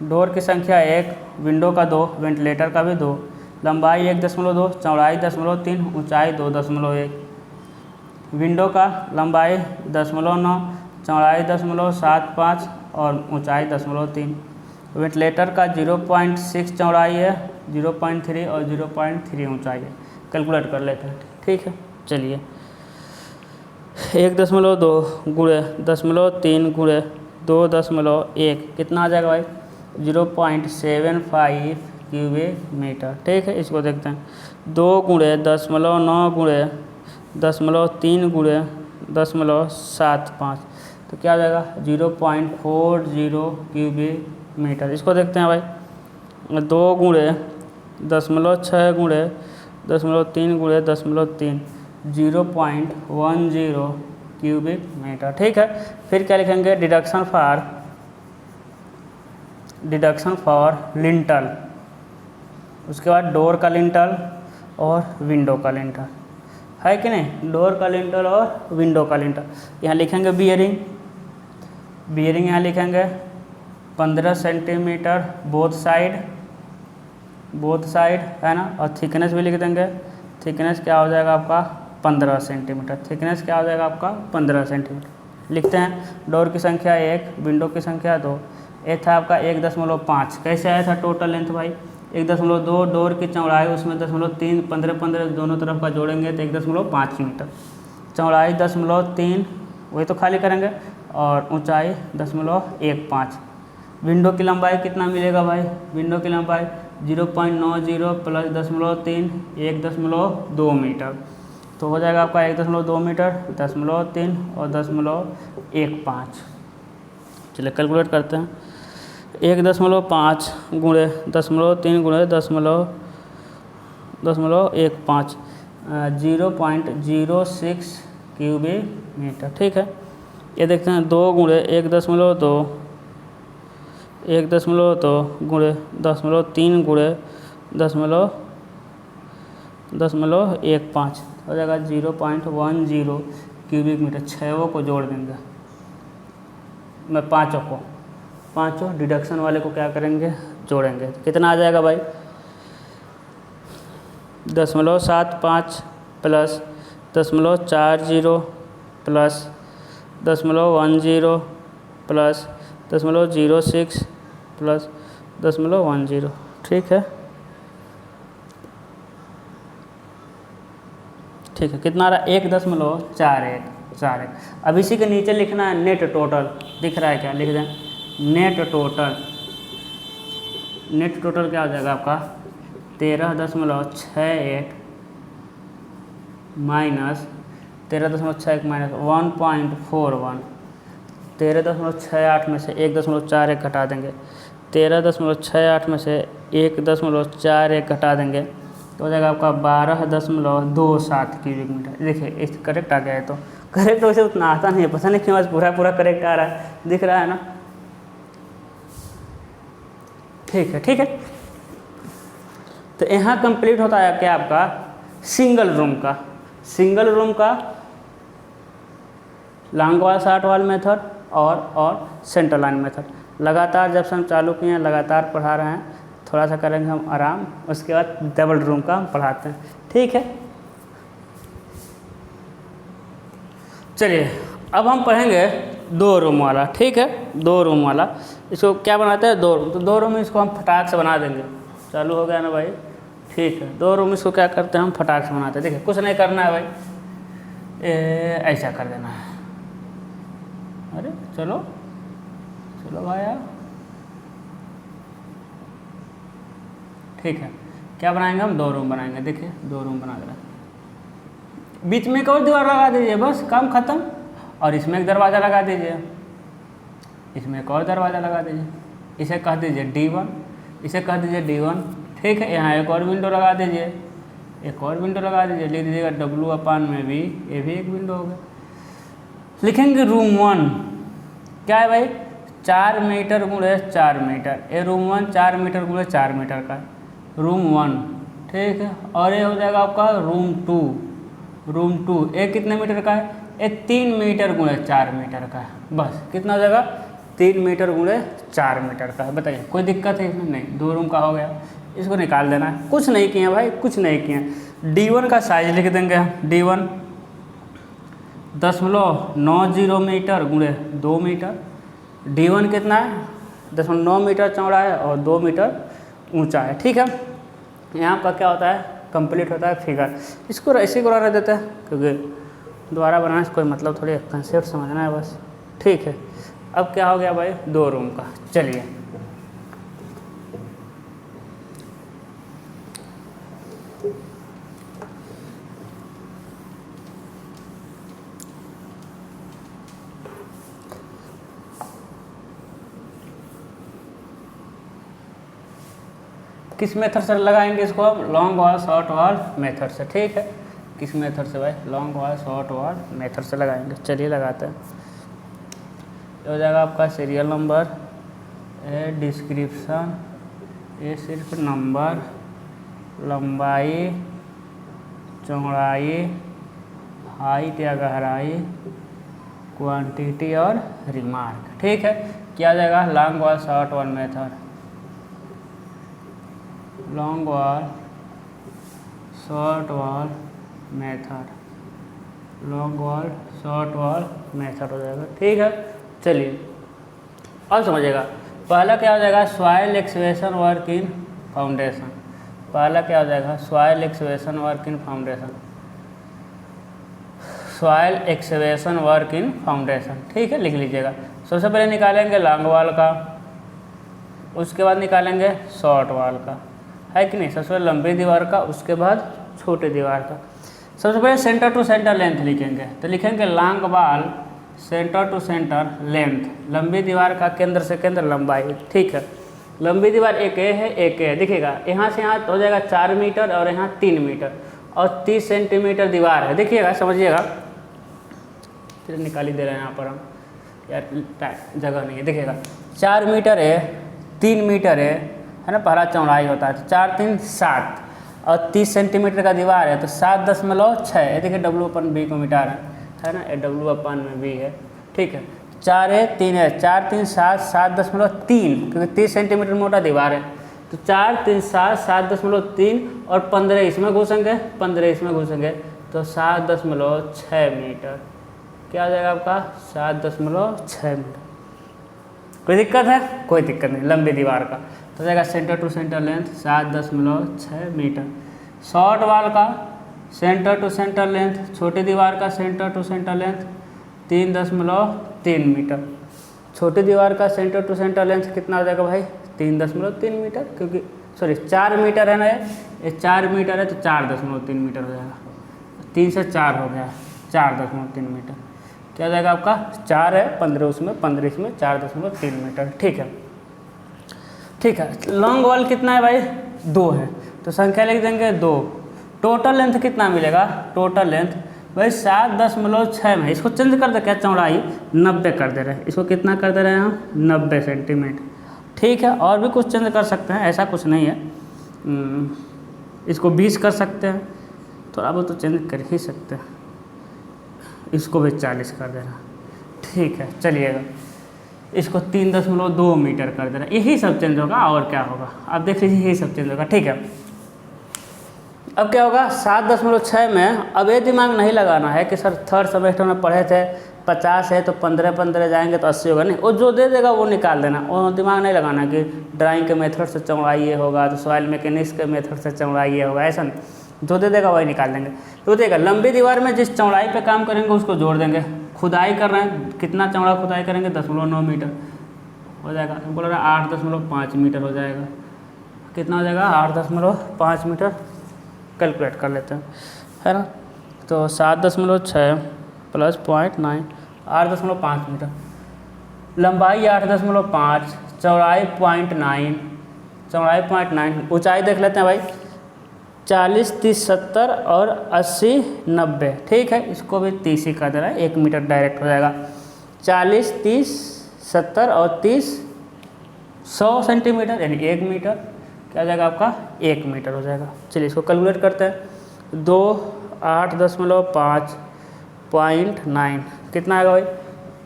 डोर की संख्या 1, विंडो का 2, वेंटिलेटर का भी 2। लंबाई 1.2, चौड़ाई 0.3, ऊंचाई 2.1। विंडो का लंबाई 0.9, चौड़ाई 0.75 और ऊंचाई 0.3। वेंटिलेटर का 0.6 चौड़ाई है, 0.3 और 0.3 ऊंचाई है। कैलकुलेट कर लेते हैं। ठीक है, चलिए 1.2 गुणे 0.3 गुणे 2.1 कितना आ जाएगा भाई 0.75 क्यूबिक मीटर। ठीक है, इसको देखते हैं। 2 गुणे 0.9 गुणे 0.3 गुणे 0.75 तो क्या हो जाएगा 0.40 क्यूबिक मीटर। इसको देखते हैं भाई 2 गुणे 0.6 गुणे 0.3 गुणे 0.3 0.10 क्यूबिक मीटर। ठीक है, फिर क्या लिखेंगे डिडक्शन फॉर लिंटल। उसके बाद डोर का लिंटल और विंडो का लिंटल। है कि नहीं, डोर का लिंटल और विंडो का लिंटल। यहाँ लिखेंगे बियरिंग, बियरिंग यहाँ लिखेंगे 15 सेंटीमीटर बोथ साइड है ना, और थिकनेस भी लिख देंगे। थिकनेस क्या हो जाएगा आपका 15 सेंटीमीटर, थिकनेस क्या हो जाएगा आपका 15 सेंटीमीटर। लिखते हैं डोर की संख्या 1, विंडो की संख्या 2। ये था आपका 1.5। कैसे आया था टोटल लेंथ भाई, 1.2, डोर की चौड़ाई उसमें 0.3, 15 दोनों तरफ का जोड़ेंगे तो 1.5 मीटर, चौड़ाई 0.3 वही तो खाली करेंगे, और ऊंचाई 0.15। विंडो की लंबाई कितना मिलेगा भाई, विंडो की लंबाई 0.90 प्लस 0.3 1.2 मीटर, तो हो जाएगा आपका 1.2 मीटर, 0.3 और 0.15। चलिए कैलकुलेट करते हैं। 1.5 गुणे 0.3 गुणे 0.15 0.06 क्यूबिक मीटर। ठीक है, ये देखते हैं 2 गुणे 1.2 गुणे 0.3 गुणे 0.15 हो जाएगा 0.10 क्यूबिक मीटर। 6 को जोड़ देंगे, मैं 5 डिडक्शन वाले को क्या करेंगे, जोड़ेंगे, कितना आ जाएगा भाई 0.75 प्लस 0.40 प्लस 0.10 प्लस 0.06 प्लस 0.10। ठीक है, ठीक है, कितना आ रहा है 1.41। अब इसी के नीचे लिखना है नेट टोटल, दिख रहा है क्या, लिख दें नेट टोटल। नेट टोटल क्या हो जाएगा आपका 13.61 माइनस 13.61 माइनस 1.41। 13.68 में से 1.41 घटा देंगे, 13.68 में से 1.41 घटा देंगे तो हो जाएगा आपका 12.27 क्यूबिक मीटर। देखिए इस करेक्ट आ गया है, तो करेक्ट वैसे उतना आता नहीं है, पता नहीं क्यों आज पूरा करेक्ट आ रहा है, दिख रहा है ना। ठीक है, तो यहाँ कंप्लीट होता है क्या आपका सिंगल रूम का long wall short wall method और सेंटर लाइन मेथड। लगातार जब से हम चालू किए हैं लगातार पढ़ा रहे हैं, थोड़ा सा करेंगे हम आराम, उसके बाद डबल रूम का हम पढ़ाते हैं। ठीक है, चलिए अब हम पढ़ेंगे 2 रूम वाला। ठीक है, 2 रूम वाला, इसको क्या बनाते हैं 2 रूम, तो 2 रूम इसको हम फटाक से बना देंगे। चालू हो गया ना भाई, ठीक है, 2 रूम इसको क्या करते हैं हम फटाक से बनाते हैं। देखिए कुछ नहीं करना है भाई, ऐसा कर देना है। अरे चलो भाई यार, ठीक है, क्या बनाएंगे हम 2 रूम बनाएंगे। देखिए 2 रूम बना दे रहे हैं, बीच में एक और दीवार लगा दीजिए, बस काम खत्म। और इसमें एक दरवाज़ा लगा दीजिए, इसमें एक और दरवाज़ा लगा दीजिए, इसे कह दीजिए D1, इसे कह दीजिए D1। ठीक है, यहाँ एक और विंडो लगा दीजिए, एक और विंडो लगा दीजिए, लिख दीजिएगा W/V, ये भी एक विंडो हो गया। लिखेंगे रूम 1 क्या है भाई 4 मीटर गुणे 4 मीटर, ये रूम 1 4 मीटर गुणे 4 मीटर का है, रूम 1। ठीक है, और ये हो जाएगा आपका रूम 2 ये कितने मीटर का है, ये 3 मीटर गुणे 4 मीटर का है। बस कितना हो जाएगा 3 मीटर गुणे 4 मीटर का है। बताइए कोई दिक्कत है इसमें, नहीं, 2 रूम का हो गया, इसको निकाल देना है। कुछ नहीं किए भाई, कुछ नहीं किए। D1 का साइज लिख देंगे, D1 0.90 मीटर गुणे 2 मीटर। D1 कितना है 0.9 मीटर चौड़ा है और 2 मीटर ऊंचा है। ठीक है, यहाँ पर क्या होता है कंप्लीट होता है फिगर। इसको ऐसे को रहने देते हैं क्योंकि दोबारा बनाने से कोई मतलब थोड़ी, कंसेप्ट समझना है बस। ठीक है, अब क्या हो गया भाई 2 रूम का। चलिए किस मेथड से लगाएंगे इसको हम, long wall short wall method से। ठीक है, किस मेथड से भाई, long wall short wall method से लगाएंगे। चलिए लगाते हैं। ये हो जाएगा आपका सीरियल नंबर, ये डिस्क्रिप्शन, ये सिर्फ नंबर, लंबाई, चौड़ाई, हाइट या गहराई, क्वांटिटी और रिमार्क। ठीक है, क्या आ जाएगा long wall short wall method, long wall short wall method, long wall short wall method हो जाएगा। ठीक है, चलिए अब समझिएगा। पहला क्या हो जाएगा soil excavation work in foundation. पहला क्या हो जाएगा soil excavation work in foundation, soil excavation work in foundation. ठीक है, लिख लीजिएगा। सबसे पहले निकालेंगे लॉन्ग वॉल का, उसके बाद निकालेंगे शॉर्ट वॉल का, है कि नहीं। सबसे पहले लंबी दीवार का, उसके बाद छोटी दीवार का। सबसे पहले सेंटर टू सेंटर लेंथ लिखेंगे, तो लिखेंगे long wall centre to centre length, लंबी दीवार का केंद्र से केंद्र लंबाई। ठीक है, लंबी दीवार एक ए है, एक ए है। देखिएगा यहाँ से यहाँ हो जाएगा 4 मीटर और यहाँ 3 मीटर और 30 सेंटीमीटर दीवार है। देखिएगा, समझिएगा, फिर निकाल ही दे रहे हैं यहाँ पर हम, यार जगह नहीं है। देखिएगा 4 मीटर है, 3 मीटर है ना, पहला चौड़ाई होता है, तो 4 3 7 और 30 सेंटीमीटर का दीवार है, तो 7.6। देखिए W/B को मिटा रहे है ना, W/B है। ठीक है, 4 है 3 है, 4 3 7 7.3, क्योंकि 30 सेंटीमीटर मोटा दीवार है, तो 4 3 7 7.3 और 15 इसमें घुसेंगे, 15 इसमें घुसेंगे, तो 7.6 मीटर। क्या आ जाएगा आपका 7.6 मीटर। कोई दिक्कत है? कोई दिक्कत नहीं। लंबी दीवार का तो जाएगा centre to centre length 7.6 metre. Short wall का सेंटर टू सेंटर लेंथ, छोटी दीवार का centre to centre length 3.3 metre. छोटी दीवार का सेंटर टू सेंटर लेंथ कितना हो जाएगा भाई 3.3 मीटर, क्योंकि सॉरी 4 मीटर है ना, ये 4 मीटर है, तो 4.3 मीटर हो जाएगा। 3 से 4 हो गया, 4.3 मीटर। क्या हो जाएगा आपका 4 है, 15 उसमें, 15 इसमें, 4.3 मीटर। ठीक है, ठीक है। लॉन्ग वॉल कितना है भाई 2 है, तो संख्या लिख देंगे 2। टोटल लेंथ कितना मिलेगा, टोटल लेंथ भाई 7.6 में, इसको चेंज कर दे, क्या चौड़ाई 90 कर दे रहे हैं, इसको कितना कर दे रहे हैं हम 90 सेंटीमीटर। ठीक है, और भी कुछ चेंज कर सकते हैं, ऐसा कुछ नहीं है। इसको 20 कर सकते हैं, थोड़ा बहुत तो चेंज कर ही सकते हैं। इसको भी 40 कर देना। ठीक है, चलिएगा, इसको 3.2 मीटर कर देना। यही सब चेंज होगा, और क्या होगा आप देख लीजिए, यही सब चेंज होगा। ठीक है, अब क्या होगा 7.6 में। अब ये दिमाग नहीं लगाना है कि सर थर्ड सेमेस्टर में पढ़े थे 50 है तो 15 जाएंगे तो 80 होगा, नहीं, वो जो दे देगा वो निकाल देना। वो दिमाग नहीं लगाना कि ड्राइंग के मेथड से चौड़ाई ये होगा तो सॉइल मैकेनिक्स के मेथड से चौड़ाई ये होगा, ऐसा नहीं। जो दे देगा वही निकाल देंगे। तो देखिएगा लंबी दीवार में जिस चौड़ाई पे काम करेंगे उसको जोड़ देंगे। खुदाई कर रहे हैं, कितना चौड़ा खुदाई करेंगे 10.9 मीटर हो जाएगा। बोल रहा है 8.5 मीटर हो जाएगा। कितना हो जाएगा 8.5 मीटर। कैलकुलेट कर लेते हैं, है ना। तो 7.6 प्लस 0.9 8.5 मीटर। लंबाई 8.5, चौड़ाई 0.9, चौड़ाई 0.9। ऊंचाई देख लेते हैं भाई 40 30 70 और 80 90। ठीक है, इसको भी 30 ही कर देना है, 1 मीटर डायरेक्ट हो जाएगा। 40 30 70 और 30 100 सेंटीमीटर यानी 1 मीटर। क्या हो जाएगा आपका 1 मीटर हो जाएगा। चलिए इसको कैलकुलेट करते हैं। 2 8.5 0.9 कितना आएगा भाई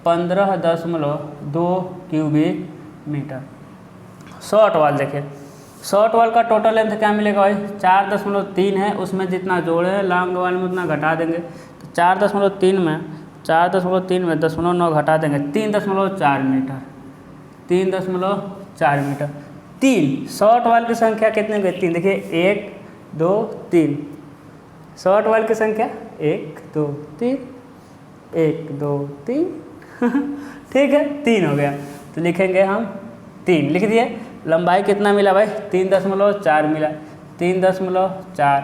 15.2 क्यूबिक मीटर। शॉर्ट वॉल देखिए, शॉर्ट वॉल का टोटल लेंथ क्या मिलेगा भाई 4.3 है, उसमें जितना जोड़े हैं लॉन्ग वॉल में उतना घटा देंगे। तो 4.3 में 0.9 घटा देंगे 3.4 मीटर, 3.4 मीटर। 3 शॉर्ट वॉल की संख्या कितने हुई 3, देखिए 1 2 3। शॉर्ट वॉल की संख्या 1 2 3 1 2 3 ठीक है 3 हो गया, तो लिखेंगे हम 3 लिख दिए। लंबाई कितना मिला भाई 3.4 मिला, 3.4।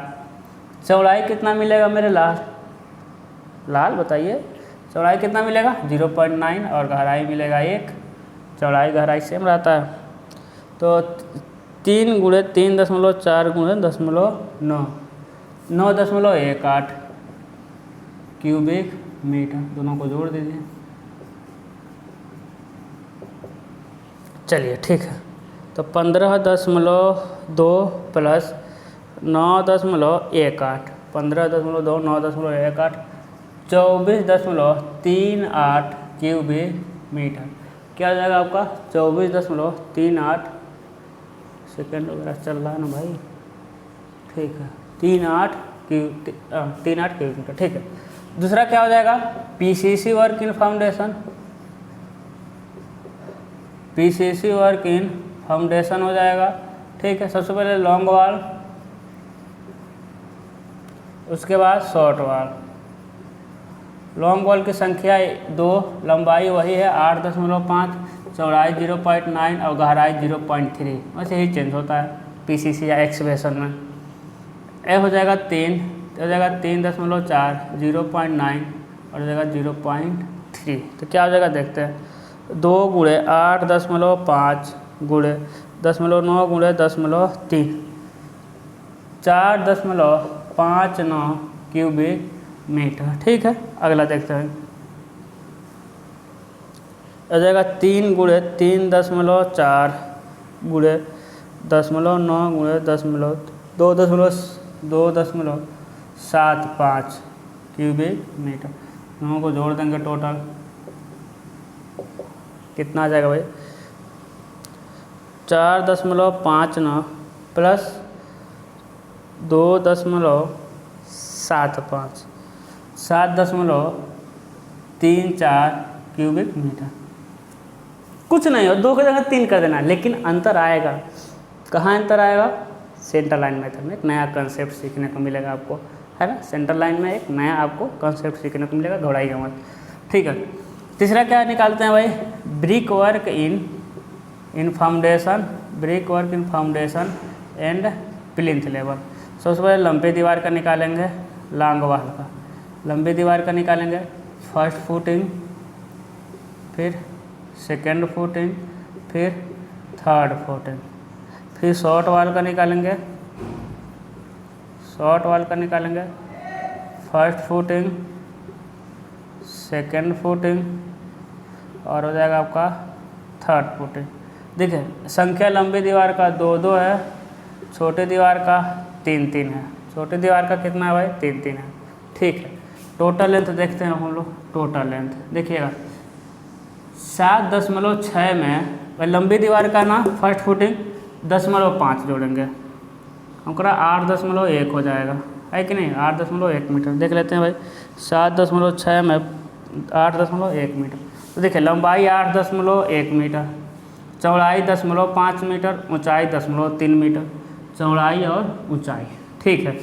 चौड़ाई कितना मिलेगा मेरे लाल बताइए, चौड़ाई कितना मिलेगा 0.9 और गहराई मिलेगा 1। चौड़ाई गहराई सेम रहता है, तो 3 गुणे 3.4 गुणे 0.9 9.18 क्यूबिक मीटर। दोनों को जोड़ दीजिए। चलिए ठीक है, तो 15.2 प्लस 9.18 15.2 9.18 24.38 क्यूबिक मीटर। क्या हो जाएगा आपका 24.38 सेकेंड वगैरह चल रहा है ना भाई, ठीक है, 38 क्यूबिक मीटर, ठीक है। दूसरा क्या हो जाएगा, PCC work in foundation, PCC work in foundation हो जाएगा, ठीक है। सबसे पहले लॉन्ग वाल, उसके बाद शॉर्ट वाल। लॉन्ग वॉल की संख्या 2, लंबाई वही है 8.5, चौड़ाई 0.9 और गहराई 0.3, वैसे ही चेंज होता है पीसीसी या एक्सवेशन में। ए हो जाएगा 3, हो जाएगा 3.4, 0.9 और हो जाएगा 0.3। तो क्या हो जाएगा देखते हैं, 2 × 8.5 × 0.9 × 10.3, 4.59 क्यूबिक मीटर, ठीक है। अगला देखते हैं, हो जाएगा 3 × 3.4 × 10.9 × 2.75 क्यूबिक मीटर। दोनों को जोड़ देंगे, टोटल कितना आ जाएगा भाई, 4.59 प्लस 2.75, 7.34 क्यूबिक मीटर। कुछ नहीं हो, 2 की जगह 3 कर देना, लेकिन अंतर आएगा। कहाँ अंतर आएगा, सेंटर लाइन मेथड में एक नया कंसेप्ट सीखने को मिलेगा आपको, है ना। सेंटर लाइन में एक नया आपको कंसेप्ट सीखने को मिलेगा, घबराइएगा मत, ठीक है। तीसरा क्या निकालते हैं भाई, brick work in foundation, brick work in foundation and plinth level. सबसे पहले लंबी दीवार का निकालेंगे, लॉन्ग वाल का। लंबी दीवार का निकालेंगे, फर्स्ट फुटिंग, फिर सेकेंड फुटिंग, फिर थर्ड फुटिंग, फिर शॉर्ट वाल का निकालेंगे, शॉर्ट वाल का निकालेंगे, फर्स्ट फुटिंग, सेकेंड फुटिंग और हो जाएगा आपका थर्ड फुटिंग। देखिए संख्या लंबी दीवार का 2-2 है, छोटी दीवार का 3-3 है। छोटी दीवार का कितना है भाई, 3-3 है, ठीक है। टोटल लेंथ देखते हैं हम लोग, टोटल लेंथ देखिएगा 7.6 में लंबी दीवार का ना फर्स्ट फुटिंग 0.5 जोड़ेंगे, हमको 8.1 हो जाएगा, है कि नहीं, 8.1 मीटर। देख लेते हैं भाई, 7.6 में 8.1 मीटर। तो देखिए लंबाई 8.1 मीटर, चौड़ाई 0.5 मीटर, ऊंचाई 0.3 मीटर, चौड़ाई और ऊंचाई, ठीक है।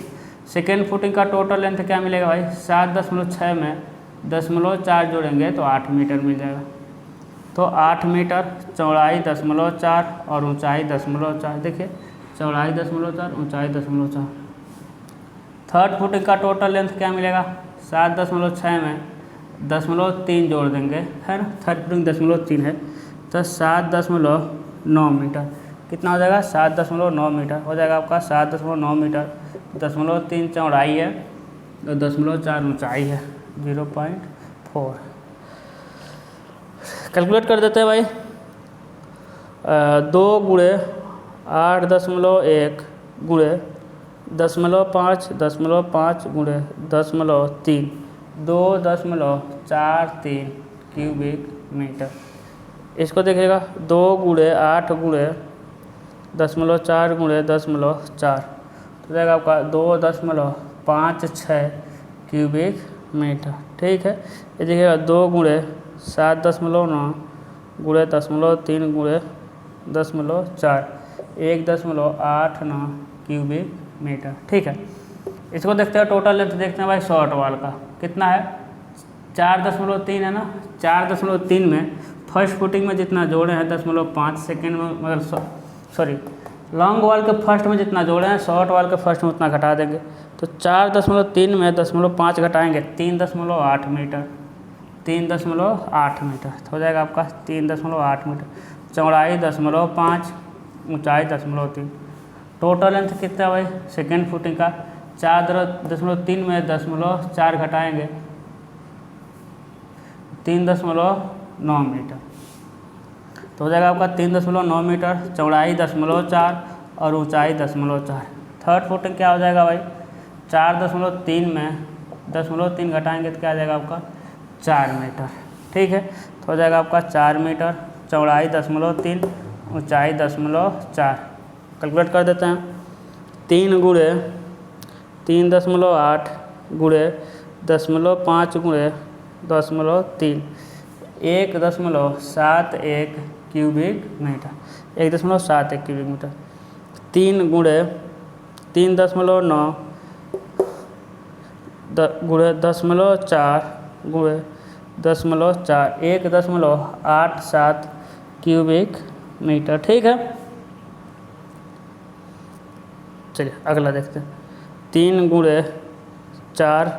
सेकेंड फुटिंग का टोटल लेंथ क्या मिलेगा भाई, 7.6 में 0.4 जोड़ेंगे तो 8 मीटर मिल जाएगा। तो 8 मीटर, चौड़ाई 0.4 और ऊंचाई 0.4, देखिए चौड़ाई 0.4, ऊंचाई 0.4। थर्ड फुटिंग का टोटल लेंथ क्या मिलेगा, 7.6 में 0.3 जोड़ देंगे, है ना, थर्ड फुटिंग 0.3 है, तो 7.9 मीटर। कितना हो जाएगा, 7.9 मीटर हो जाएगा आपका, 7.9 मीटर, 0.3 चौड़ाई है और 0.4 ऊंचाई है, 0.4। कैलकुलेट कर देते हैं भाई, 2 × 8.1 × 0.5, 0.5 × 0.3, 2.43 क्यूबिक मीटर। इसको देखिएगा 2 × 8 × 0.4 × 0.4, तो जाएगा आपका 2.56 क्यूबिक मीटर, ठीक है। ये देखिएगा 2 × 7.9 × 0.3 × 0.4, 1.89 क्यूबिक मीटर, ठीक है। इसको देखते हैं टोटल लेंथ, देखते हैं भाई शॉर्ट वाल का कितना है, 4.3 है ना, 4.3 में फर्स्ट फुटिंग में जितना जोड़े हैं 0.5 सेकेंड में, मतलब सॉरी लॉन्ग वाल के फर्स्ट में जितना जोड़े हैं शॉर्ट वाल के फर्स्ट में उतना घटा देंगे। तो 4.3 में 0.5 घटाएंगे 3.8 मीटर, 3.8 मीटर तो हो जाएगा आपका 3.8 मीटर, चौड़ाई 0.5, ऊंचाई 0.3। टोटल लेंथ कितना है भाई सेकेंड फुटिंग का, 4.3 में 0.4 घटाएंगे 3.9 मीटर, तो हो जाएगा आपका 3.9 मीटर, चौड़ाई 0.4 और ऊंचाई 0.4। थर्ड फुटिंग क्या हो जाएगा भाई, 4.3 में 0.3 घटाएंगे तो क्या आ जाएगा आपका 4 मीटर। ठीक है, तो हो जाएगा आपका 4 मीटर, चौड़ाई 0.3, ऊंचाई 0.4। कैलकुलेट कर देते हैं। 3 गुणे 3.8 गुणे 0.5 गुणे 0.3, 1.71 क्यूबिक मीटर, 1.71 क्यूबिक मीटर। 3 गुणे 3.9 गुणे 0.4 गुणे 0.4, 1.87 क्यूबिक मीटर। ठीक है, चलिए अगला देखते हैं। 3 गुणे 4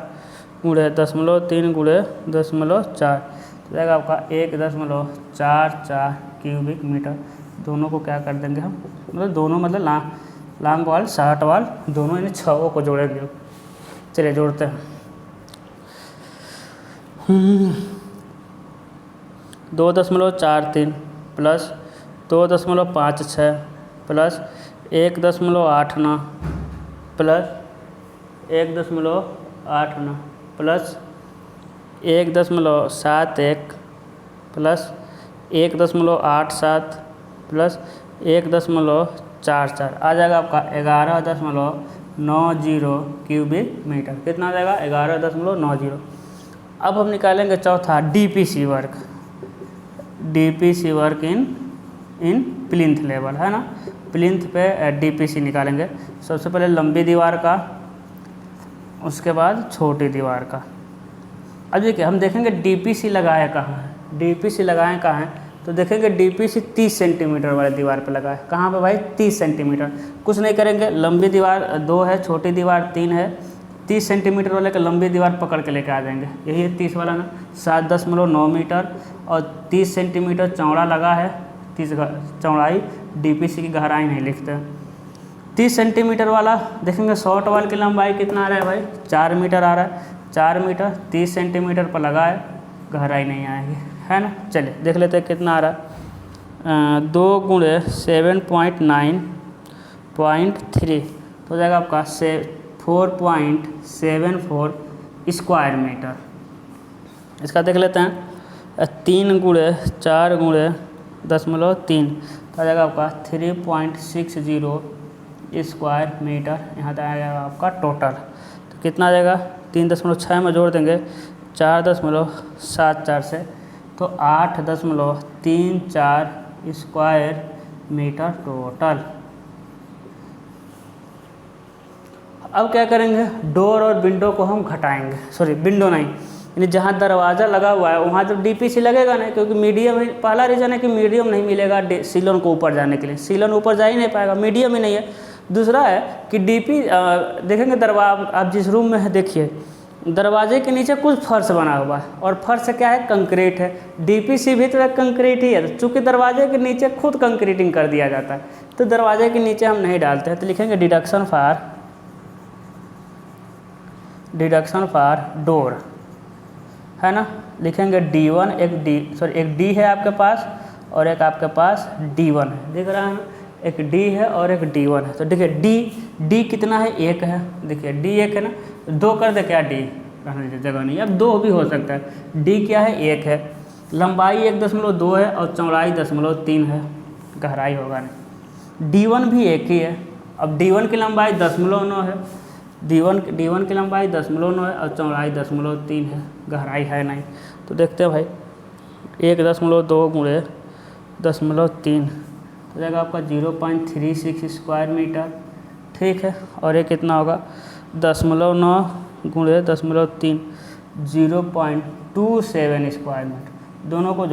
गुणे 0.3 गुणे 0.4, तो जाएगा आपका 1.44 क्यूबिक मीटर। दोनों को क्या कर देंगे हम, मतलब दोनों मतलब लॉन्ग वाल शॉर्ट वाल दोनों इन छवों को जोड़ेंगे। चलिए जोड़ते हैं। 2.43 plus 2.56 plus 1.89 plus 1.89 plus 1.71 plus 1.87 plus 1.44 आ जाएगा आपका 11.90 क्यूबिक मीटर। कितना आ जाएगा 11.90। अब हम निकालेंगे चौथा DPC work, DPC work in plinth level, है ना। प्लिंथ पे डीपीसी निकालेंगे। सबसे पहले लंबी दीवार का, उसके बाद छोटी दीवार का। अब देखिए हम देखेंगे डीपीसी लगाया कहाँ है, डीपीसी लगाए कहाँ है, तो देखेंगे डीपीसी 30 सेंटीमीटर वाली दीवार पे लगा है। कहाँ पे भाई 30 सेंटीमीटर। कुछ नहीं करेंगे, लंबी दीवार 2 है, छोटी दीवार 3 है, 30 सेंटीमीटर वाले का लंबी दीवार पकड़ के लेके आ जाएंगे। यही है 30 वाला ना, 7.9 मीटर और 30 सेंटीमीटर चौड़ा लगा है। 30 चौड़ाई, डीपीसी की गहराई नहीं लिखते। 30 सेंटीमीटर वाला देखेंगे शॉर्ट वाल की लंबाई कितना आ रहा है भाई 4 मीटर आ रहा है। 4 मीटर 30 सेंटीमीटर पर लगा है, गहराई नहीं आएगी, है ना। चलिए देख लेते हैं कितना आ रहा है। 2 गुणे 7.9.3 तो हो जाएगा आपका 4.74 स्क्वायर मीटर। इसका देख लेते हैं। 3 गुणे 4 गुणे 0.3 तो आ जाएगा आपका 3.60 स्क्वायर मीटर। यहाँ तक आ जाएगा आपका टोटल। तो कितना आ जाएगा 3.6 में जोड़ देंगे 4.74 से, तो 8.34 स्क्वायर मीटर टोटल। अब क्या करेंगे, डोर और विंडो को हम घटाएंगे, सॉरी विंडो नहीं, यानी जहाँ दरवाज़ा लगा हुआ है वहाँ जब डीपीसी लगेगा ना, क्योंकि मीडियम है। पहला रीज़न है कि मीडियम नहीं मिलेगा सीलन को ऊपर जाने के लिए, सीलन ऊपर जा ही नहीं पाएगा, मीडियम ही नहीं है। दूसरा है कि देखेंगे दरवाजा, आप जिस रूम में है देखिए दरवाजे के नीचे कुछ फर्श बना हुआ है, और फर्श क्या है कंक्रीट है। डीपीसी भी तो एक कंक्रीट ही है, चूँकि दरवाजे के नीचे खुद कंक्रीटिंग कर दिया जाता है, तो दरवाजे के नीचे हम नहीं डालते हैं। तो लिखेंगे डिडक्शन फॉर डोर, है ना। लिखेंगे D1, एक D है आपके पास और एक आपके पास D1 है, दिख रहा है ना। एक D है और एक D1 है। तो देखिए D कितना है, 1 है। देखिए D 1 है ना, 2 कर दे क्या, D रहने दीजिए, जगह नहीं, अब 2 भी हो सकता है। D क्या है 1 है, लंबाई 1.2 है और चौड़ाई 0.3 है, गहराई होगा नहीं। D1 भी 1 ही है। अब D1 की लंबाई 0.9 है, D1 की लंबाई 0.9 है और चौड़ाई 0.3 है, गहराई है नहीं। तो देखते हैं भाई 1.2 गुणे 0.3 तो जाएगा आपका 0.36 स्क्वायर मीटर। ठीक है, और ये कितना होगा 0.9 गुणे 0.3 0.27 स्क्वायर मीटर। दोनों को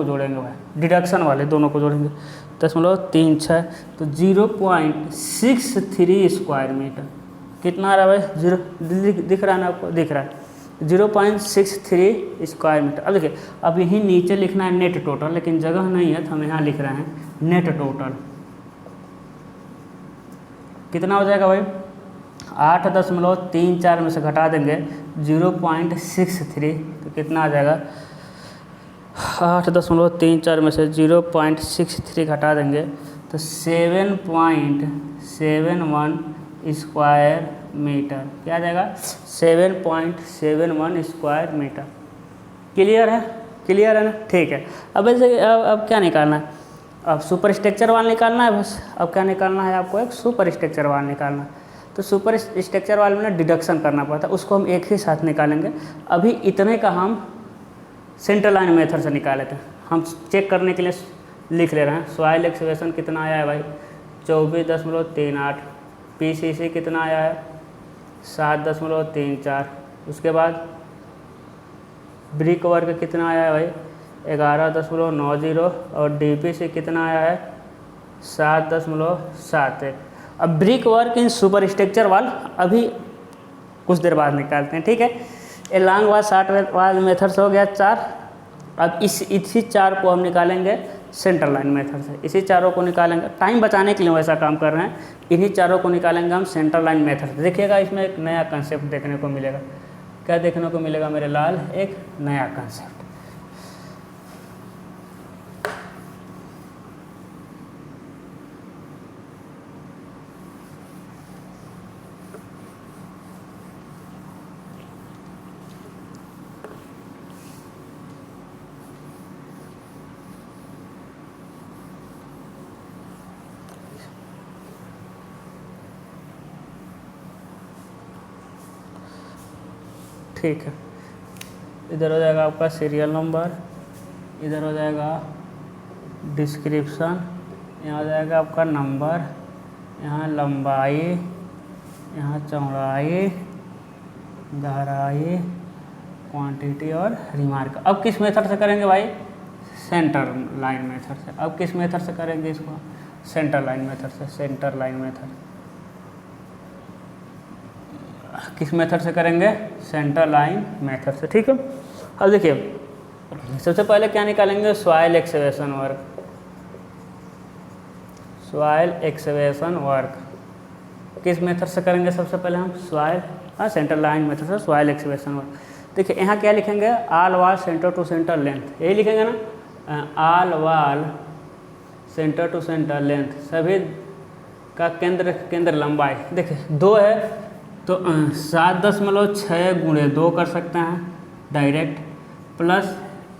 जोड़ेंगे भाई, डिडक्शन वाले दोनों को जोड़ेंगे 0.36 तो 0.63 स्क्वायर मीटर। कितना आ रहा है भाई, दिख रहा है ना आपको, दिख रहा है 0.63 स्क्वायर मीटर। अब देखिए, अब यहीं नीचे लिखना है नेट टोटल, लेकिन जगह नहीं है तो हम यहाँ लिख रहे हैं नेट टोटल। कितना हो जाएगा भाई 8.34 में से घटा देंगे 0.63 तो कितना आ जाएगा 8.34 में से 0.63 घटा देंगे तो 7.71 स्क्वायर मीटर, क्या आ जाएगा 7.71 स्क्वायर मीटर। क्लियर है, क्लियर है ना, ठीक है। अब ऐसे अब क्या निकालना है, अब सुपर स्ट्रक्चर वाल निकालना है बस। अब क्या निकालना है आपको, एक सुपर स्ट्रक्चर वाल निकालना है। तो सुपर स्ट्रक्चर वाल में ना डिडक्शन करना पड़ता है, उसको हम एक ही साथ निकालेंगे। अभी इतने का हम सेंटर लाइन मेथड से निकाले थे, हम चेक करने के लिए लिख ले रहे हैं। सॉइल एक्सकेवेशन कितना आया है भाई 24.38, पीसीसी कितना आया है 7.34, उसके बाद ब्रिक वर्क कितना आया है भाई 11.90 और डीपीसी कितना आया है 7.71। अब brick work in super structure वाल अभी कुछ देर बाद निकालते हैं, ठीक है। ए लॉन्ग वाल शॉर्ट वाल मेथड से हो गया 4। अब इसी 4 को हम निकालेंगे सेंटर लाइन मेथड से, इसी चारों को निकालेंगे। टाइम बचाने के लिए वैसा काम कर रहे हैं, इन्हीं चारों को निकालेंगे हम सेंटर लाइन मेथड से। देखिएगा इसमें एक नया कंसेप्ट देखने को मिलेगा। क्या देखने को मिलेगा मेरे लाल, एक नया कंसेप्ट। ठीक है, इधर हो जाएगा आपका सीरियल नंबर, इधर हो जाएगा डिस्क्रिप्शन, यहाँ हो जाएगा आपका नंबर, यहाँ लंबाई, यहाँ चौड़ाई, गहराई, क्वांटिटी और रिमार्क। अब किस मेथड से करेंगे भाई, सेंटर लाइन मेथड से। अब किस मेथड से करेंगे इसको, सेंटर लाइन मेथड से। सेंटर लाइन मेथड किस मेथड से करेंगे, सेंटर लाइन मेथड से, ठीक है। अब देखिए सबसे पहले क्या निकालेंगे, soil excavation work. Soil excavation work किस मेथड से करेंगे, सबसे पहले हम सॉइल सेंटर लाइन मेथड से सॉइल एक्सकेवेशन वर्क। देखिए यहाँ क्या लिखेंगे, all wall centre to centre length, यही लिखेंगे ना, all wall centre to centre length, सभी का केंद्र लंबाई। देखिए 2 है तो 7.6 गुणे 2 कर सकते हैं डायरेक्ट, प्लस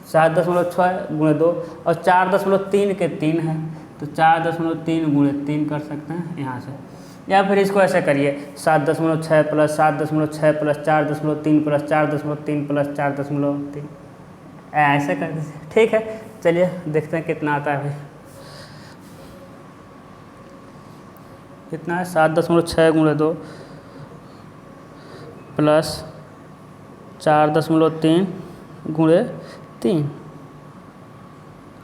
7.6 गुणे 2 और 4.3 के 3 है तो 4.3 गुणे 3 कर सकते हैं यहाँ से। या फिर इसको ऐसे करिए 7.6 प्लस 7.6 प्लस 4.3 प्लस 4.3 प्लस 4.3, ऐसे कर दीजिए, ठीक है। चलिए देखते हैं कितना आता है भाई, कितना है 7.6 गुणे 2 प्लस 4.3 गुणे 3,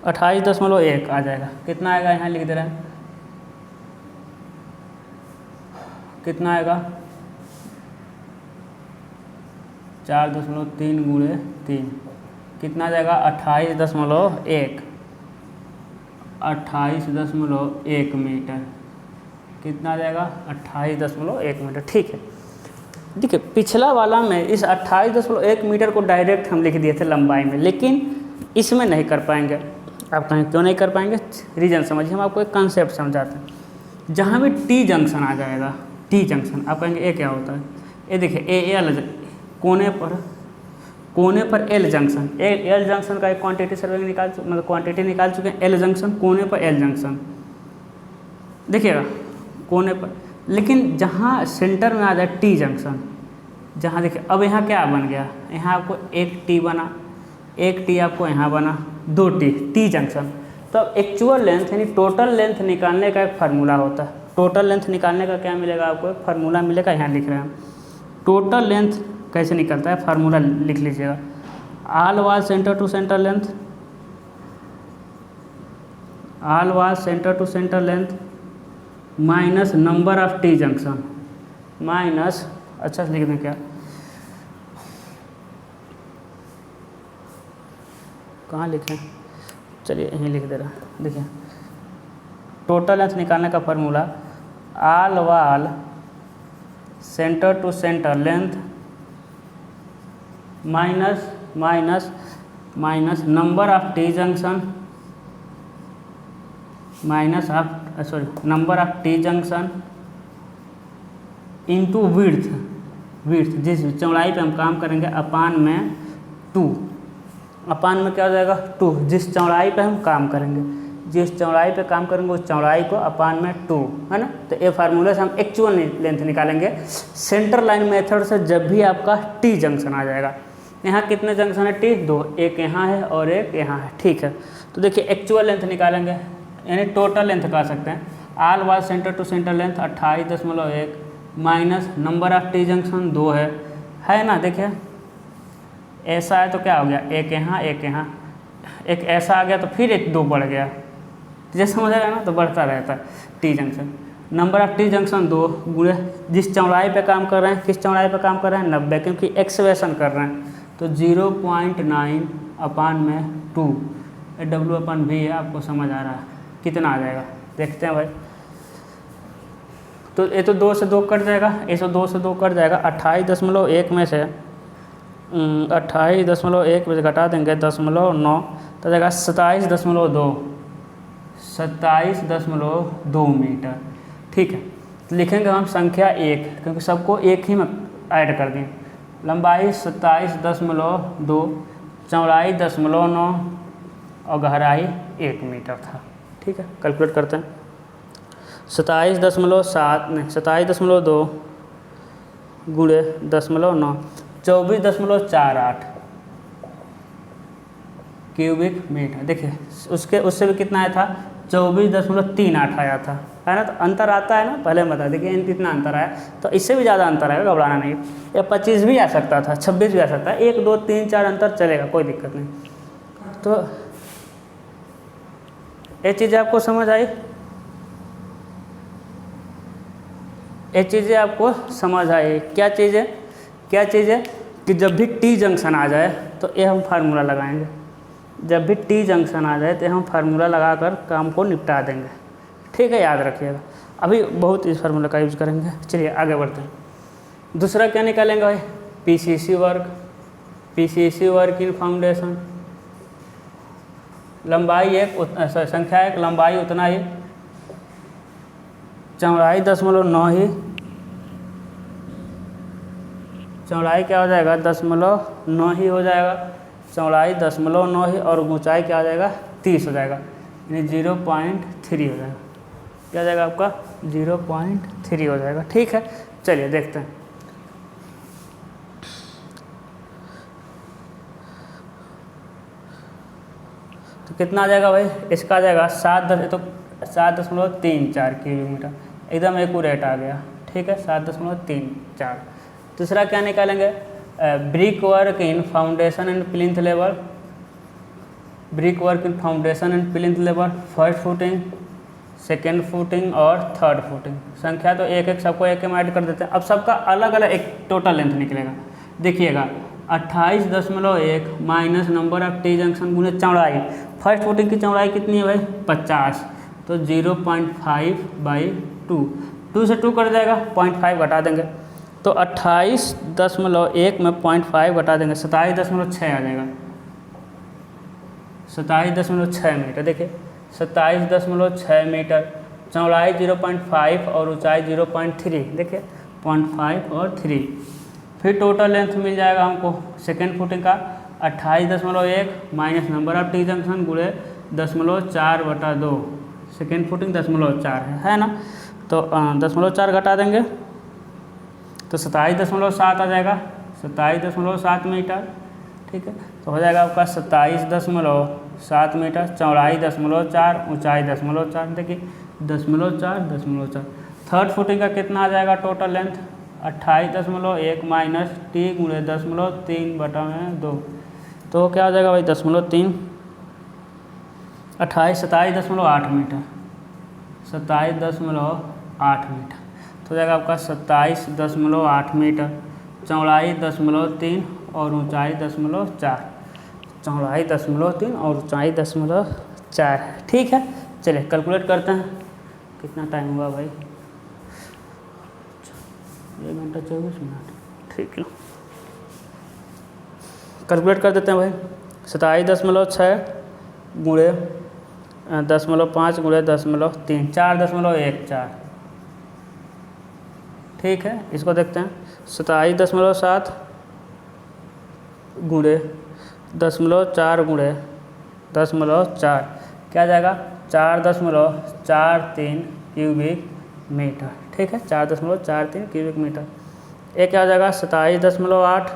28.1 आ जाएगा। कितना आएगा, यहाँ लिख दे रहे हैं, कितना आएगा 4.3 गुणे 3, कितना आ जाएगा 28.1, 28.1 मीटर। कितना आ जाएगा 28.1 मीटर, ठीक है। देखिए पिछला वाला में इस 28.1 मीटर को डायरेक्ट हम लिख दिए थे लंबाई में, लेकिन इसमें नहीं कर पाएंगे। आप कहें क्यों नहीं कर पाएंगे, रीजन समझिए, हम आपको एक कंसेप्ट समझाते हैं। जहाँ भी टी जंक्शन आ जाएगा, टी जंक्शन, आप कहेंगे ये क्या होता है, ये देखिए एल कोने पर एल जंक्शन, एल जंक्शन का एक क्वांटिटी सर्वे मतलब क्वांटिटी निकाल चुके हैं। एल जंक्शन, कोने पर एल जंक्शन, देखिएगा कोने पर। लेकिन जहाँ सेंटर में आ जाए टी जंक्शन, जहाँ देखिए अब यहाँ क्या बन गया, यहाँ आपको एक टी बना, एक टी आपको यहाँ बना, 2 टी जंक्शन। तो अब एक्चुअल लेंथ यानी टोटल लेंथ निकालने का एक फार्मूला होता है। टोटल लेंथ निकालने का क्या मिलेगा आपको, एक फार्मूला मिलेगा, यहाँ लिख रहे हैं। टोटल लेंथ कैसे निकलता है, फार्मूला लिख लीजिएगा, all wall centre to centre length, all wall centre to centre length minus number of T junction, minus, अच्छा से लिख दें क्या, कहाँ लिखें, चलिए यहीं लिख दे रहा हूँ। देखिए टोटल लेंथ निकालने का formula, all wall centre to centre length minus minus minus number of T junction, minus of number of T junction into width, width जिस चौड़ाई पे हम काम करेंगे अपान में 2, अपान में क्या हो जाएगा 2, जिस चौड़ाई पे हम काम करेंगे, जिस चौड़ाई पे काम करेंगे उस चौड़ाई को अपान में 2, है ना। तो ये फार्मूला से हम एक्चुअल लेंथ निकालेंगे सेंटर लाइन मेथड से जब भी आपका टी जंक्शन आ जाएगा। यहाँ कितने जंक्शन है टी, 2, एक यहाँ है और एक यहाँ है, ठीक है। तो देखिए एक्चुअल लेंथ निकालेंगे, यानी टोटल लेंथ कह सकते हैं। All wall centre to centre length 28.1 minus number of T junction 2 है ना। देखिए ऐसा है तो क्या हो गया, एक यहाँ एक यहाँ, एक ऐसा आ गया तो फिर एक 2 बढ़ गया, जैसे समझ आएगा ना, तो बढ़ता रहता है T junction. Number of T junction 2 गुणे जिस चौड़ाई पे काम कर रहे हैं, किस चौड़ाई पे काम कर रहे हैं 90, क्योंकि एक्सवेशन कर रहे हैं, तो 0.9 अपान में 2 W/V है, आपको समझ आ रहा है कितना आ जाएगा, देखते हैं भाई। तो ये तो 2 से 2 कट जाएगा, ये तो 2 से 2 कट जाएगा, 28.1 में से 28.1 में से घटा देंगे 0.9 तो जाएगा 27.2 मीटर, ठीक है। तो लिखेंगे हम संख्या 1, क्योंकि सबको एक ही में ऐड कर दें। लंबाई 27.2, चौड़ाई 0.9 और गहराई 1 मीटर था, ठीक है। कैलकुलेट करते हैं, 27.2 गुणे 0.9 24.48 क्यूबिक मीटर। देखिए उससे भी कितना आया था 24.38 आया था, है ना। तो अंतर आता है ना, पहले हम बता दें कि कितना अंतर आया, तो इससे भी ज़्यादा अंतर आएगा, घबराना नहीं। या 25 भी आ सकता था, 26 भी आ सकता है, 1 2 3 4 अंतर चलेगा, कोई दिक्कत नहीं। तो ये चीज़ें आपको समझ आई, ये चीज़ें आपको समझ आई। क्या चीज़ें कि जब भी टी जंक्शन आ जाए तो ये हम फार्मूला लगाएंगे, जब भी टी जंक्शन आ जाए तो हम फार्मूला लगाकर काम को निपटा देंगे, ठीक है, याद रखिएगा। अभी बहुत इस फार्मूला का यूज़ करेंगे। चलिए आगे बढ़ते हैं। दूसरा क्या निकालेंगे भाई, पीसीसी वर्क इन फाउंडेशन। लंबाई संख्या 1 लंबाई उतना ही, चौड़ाई 0.9 ही, चौड़ाई क्या हो जाएगा 0.9 ही हो जाएगा, चौड़ाई 0.9 ही और ऊंचाई क्या हो जाएगा 30 हो जाएगा, यानी 0.3 हो जाएगा। क्या हो जाएगा आपका 0.3 हो जाएगा, ठीक है। चलिए देखते हैं। तो कितना आ जाएगा भाई, इसका आ जाएगा 7.34 क्यूबिक मीटर, एकदम एक्यूरेट आ गया, ठीक है, 7.34। दूसरा क्या निकालेंगे, brick work in foundation and plinth level, brick work in foundation and plinth level, first footing, second footing और थर्ड फुटिंग। संख्या तो एक एक सबको एक ऐड कर देते हैं। अब सबका अलग अलग एक टोटल लेंथ निकलेगा, देखिएगा 28.1 minus number of T junction गुणे चौड़ाई। फर्स्ट फुटिंग की चौड़ाई कितनी है भाई 50, तो 0.5/2, 2 से 2 कट जाएगा, 0.5 घटा देंगे, तो 28.1 में 0.5 घटा देंगे, 27.6 आ जाएगा, 27.6 मीटर। देखिए 27.6 मीटर, चौड़ाई 0.5 और ऊंचाई 0.3, देखिए 0.5 और 3। फिर टोटल लेंथ मिल जाएगा हमको सेकेंड फुटिंग का 28.1 minus number of T junction गुणे 0.4/2, सेकेंड फुटिंग 0.4 है ना। तो 0.4 घटा देंगे तो 27.7 आ जाएगा, 27.7 मीटर, ठीक है। तो हो जाएगा आपका 27.7 मीटर, चौड़ाई 0.4, ऊंचाई 0.4, देखिए 0.4। थर्ड फुटिंग का कितना आ जाएगा टोटल लेंथ 28.1 माइनस टी गुणे 0.3/2, तो क्या आ जाएगा भाई 0.3, 27.8 मीटर, 27.8 मीटर। तो हो जाएगा आपका 27.8 मीटर, चौड़ाई 0.3 और ऊंचाई 0.4, चौड़ाई 0.3 और ऊंचाई 0.4 है, ठीक है। चलिए कैलकुलेट करते हैं, कितना टाइम हुआ भाई 1 घंटा 24 मिनट, ठीक है। कैलकुलेट कर देते हैं भाई, 27.6 गुणे 0.5 गुणे 0.3, 4.14, ठीक है, इसको देखते हैं 27.7 गुणे 0.4 गुणे 0.4 क्या जाएगा 4.43 क्यूबिक मीटर। ठीक है, 4.43 क्यूबिक मीटर। एक क्या हो जाएगा 27.8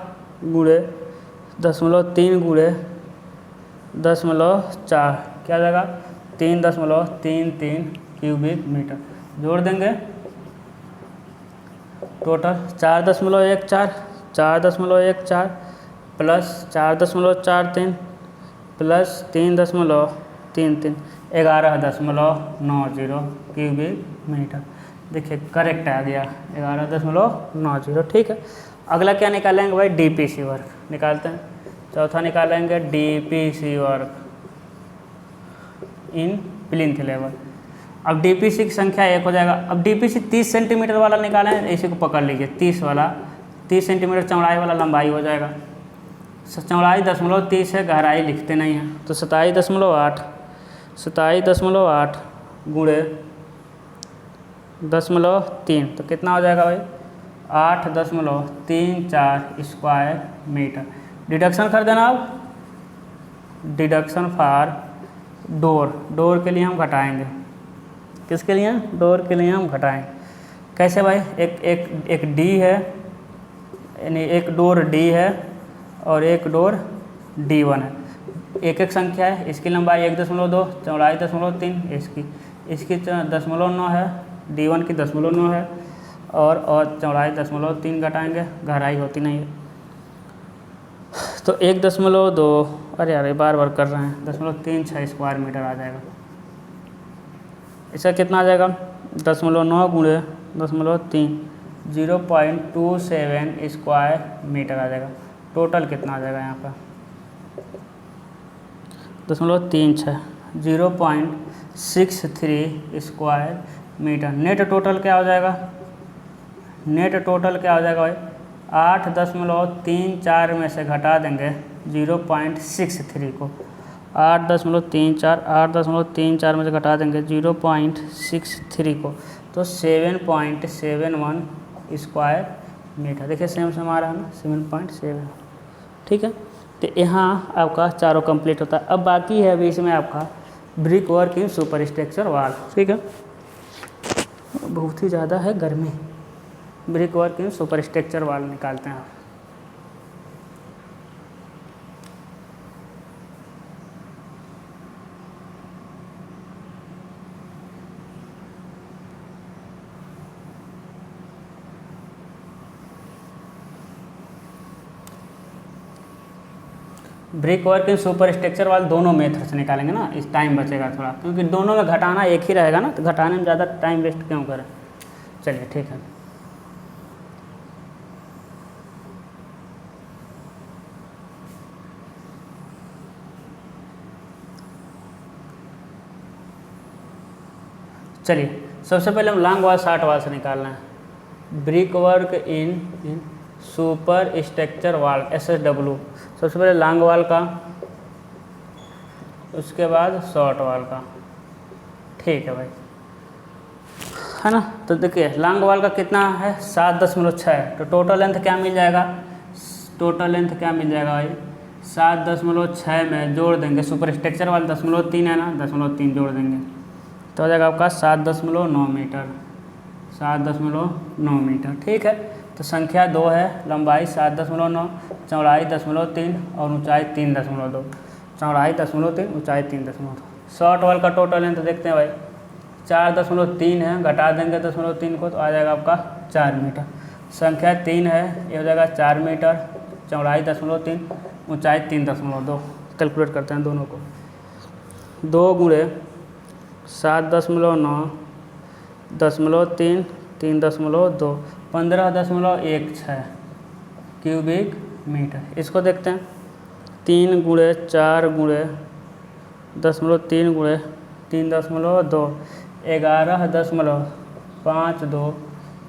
गुणे 0.3 गुणे 0.4 क्या हो जाएगा 3.33 क्यूबिक मीटर। जोड़ देंगे total 4.14 plus 4.43 plus 3.33 11.90 cubic metre. देखिए करेक्ट आ गया 11.90। ठीक है, अगला क्या निकालेंगे भाई डीपीसी वर्क निकालते हैं। चौथा निकालेंगे DPC work in plinth level. अब डीपीसी की संख्या 1 हो जाएगा। अब डीपीसी 30 सेंटीमीटर वाला निकालें, इसी को पकड़ लीजिए 30 सेंटीमीटर चौड़ाई वाला लंबाई हो जाएगा। चौड़ाई 0.30 है, गहराई लिखते नहीं हैं, तो 27.8 गुणे 0.3 तो कितना हो जाएगा भाई 8.34 स्क्वायर मीटर। डिडक्शन कर देना। अब डिडक्शन फॉर डोर के लिए हम घटाएंगे। किसके लिए? डोर के लिए हम घटाएंगे। कैसे भाई? एक डी है, यानी एक डोर डी है और एक डोर D1 है। एक संख्या है, इसकी लंबाई 1.2, चौड़ाई 0.3, इसकी 0.9 है, D1 की 0.9 है और चौड़ाई 0.3 घटाएंगे, गहराई होती नहीं है तो 1.2, अरे यार बार बार कर रहे हैं, 0.36 स्क्वायर मीटर आ जाएगा। इसका कितना आ जाएगा 0.9 गुणे 0.3 0.27 स्क्वायर मीटर आ जाएगा। टोटल कितना आ जाएगा यहाँ पर 0.36 0.63 स्क्वायर मीटर। नेट टोटल क्या हो जाएगा? नेट टोटल क्या हो जाएगा भाई 8.34 में से घटा देंगे 0.63 को, 8.34 में से घटा देंगे 0.63 को तो 7.71 स्क्वायर मीटर। देखिए सेम आ रहा है ना 7.7। ठीक है, तो यहाँ आपका चारों कंप्लीट होता है। अब बाकी है अभी इसमें आपका brick work in super structure वाल। ठीक है, बहुत ही ज़्यादा है गर्मी। Brick work in super structure वाल निकालते हैं। Brick work in super structure वाल दोनों मेथड से निकालेंगे ना, इस टाइम बचेगा थोड़ा, क्योंकि दोनों में घटाना एक ही रहेगा ना, तो घटाने में ज़्यादा टाइम वेस्ट क्यों करें। चलिए ठीक है, चलिए सबसे पहले हम लॉन्ग वाल शॉर्ट वाल से निकालना है। Brick work in super structure वाल SSW, सबसे पहले लॉन्ग वाल का, उसके बाद शॉर्ट वाल का। ठीक है भाई, है ना। तो देखिए लॉन्ग वाल का कितना है 7.6, तो टोटल लेंथ क्या मिल जाएगा? टोटल लेंथ क्या मिल जाएगा भाई 7.6 में जोड़ देंगे, सुपर स्ट्रक्चर वाल 0.3 है ना, 0.3 जोड़ देंगे तो हो जाएगा आपका 7.9 मीटर, 7.9 मीटर। ठीक है, तो संख्या 2 है, लंबाई 7.9, चौड़ाई 0.3 और ऊंचाई 3.2, चौड़ाई 0.3, ऊंचाई 3.2। शॉर्ट वाल का टोटल लेंथ देखते हैं भाई 4.3 है, घटा देंगे 0.3 को तो आ जाएगा आपका 4 मीटर। संख्या 3 है, ये हो जाएगा 4 मीटर, चौड़ाई 0.3, ऊंचाई 3.2। कैलकुलेट करते हैं दोनों को, 2 गुणे 7.9 0.3 3.2 15.16 क्यूबिक मीटर। इसको देखते हैं 3 गुणे 4 गुणे 0.3 गुणे 3.2 11.52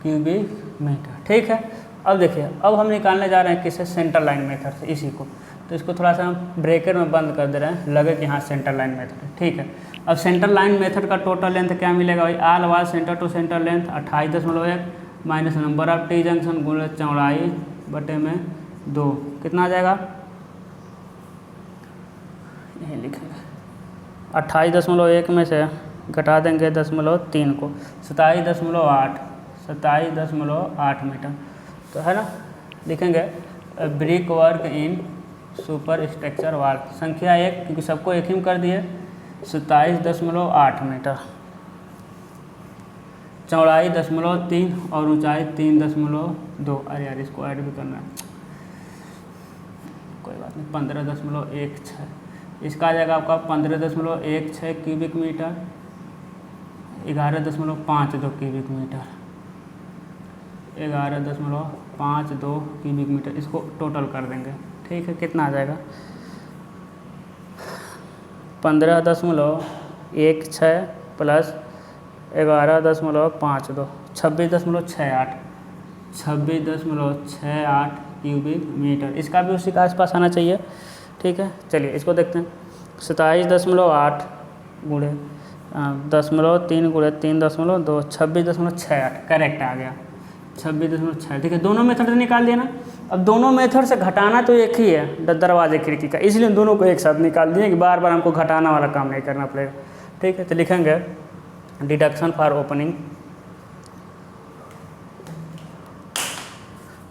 क्यूबिक मीटर। ठीक है, अब देखिए अब हम निकालने जा रहे हैं किसे सेंटर लाइन मेथड से, इसी को। तो इसको थोड़ा सा हम ब्रेकर में बंद कर दे रहे हैं, लगे कि हाँ सेंटर लाइन मेथड है। ठीक है, अब सेंटर लाइन मेथड का टोटल लेंथ क्या मिलेगा भाई? All wall centre to centre length 28.1 minus number of T junction गुणे चौड़ाई बटे में 2, कितना आ जाएगा, यही लिखेंगे 28.1 में से घटा देंगे 0.3 को, 27.8 मीटर, तो है ना, लिखेंगे brick work in super structure वाल, संख्या 1 क्योंकि सबको एक ही में कर दिए, 27.8 मीटर, चौड़ाई 0.3 और ऊंचाई 3.2, अरे यार इसको ऐड भी करना है, कोई बात नहीं, 15.16, इसका आ जाएगा आपका 15.16 cubic metre, 11.52 cubic metre, 11.52 cubic metre, इसको टोटल कर देंगे, ठीक है, कितना आ जाएगा 15.16 प्लस 11.52, 26.68 क्यूबिक मीटर, इसका भी उसी के आसपास आना चाहिए, ठीक है। चलिए इसको देखते हैं, 27.8 गुणे 0.3 गुणे 3.2, 26.68 करेक्ट आ गया, 26.6, ठीक है। दोनों मेथड से निकाल दिया ना। अब दोनों मेथड से घटाना तो एक ही है दरवाजे खिड़की का, इसलिए दोनों को एक साथ निकाल दिए कि बार बार हमको घटाना वाला काम नहीं करना पड़ेगा, ठीक है। तो लिखेंगे डिडक्शन फॉर ओपनिंग,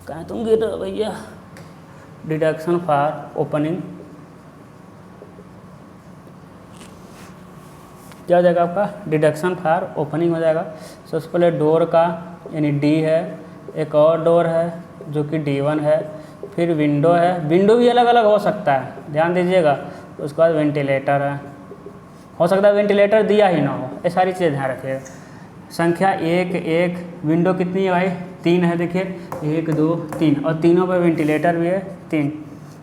कहाँ तुम गिर रहे हो भैया, डिडक्शन फॉर ओपनिंग क्या हो जाएगा आपका, डिडक्शन फॉर ओपनिंग हो जाएगा। सबसे पहले डोर का यानी डी है, एक और डोर है जो कि D1 है, फिर विंडो है, विंडो भी अलग अलग हो सकता है, ध्यान दीजिएगा। उसके बाद वेंटिलेटर है, हो सकता है वेंटिलेटर दिया ही ना हो, ये सारी चीज़ें ध्यान रखिएगा। संख्या 1 विंडो कितनी है भाई, 3 है, देखिए 1 2 3, और तीनों पर वेंटिलेटर भी है 3,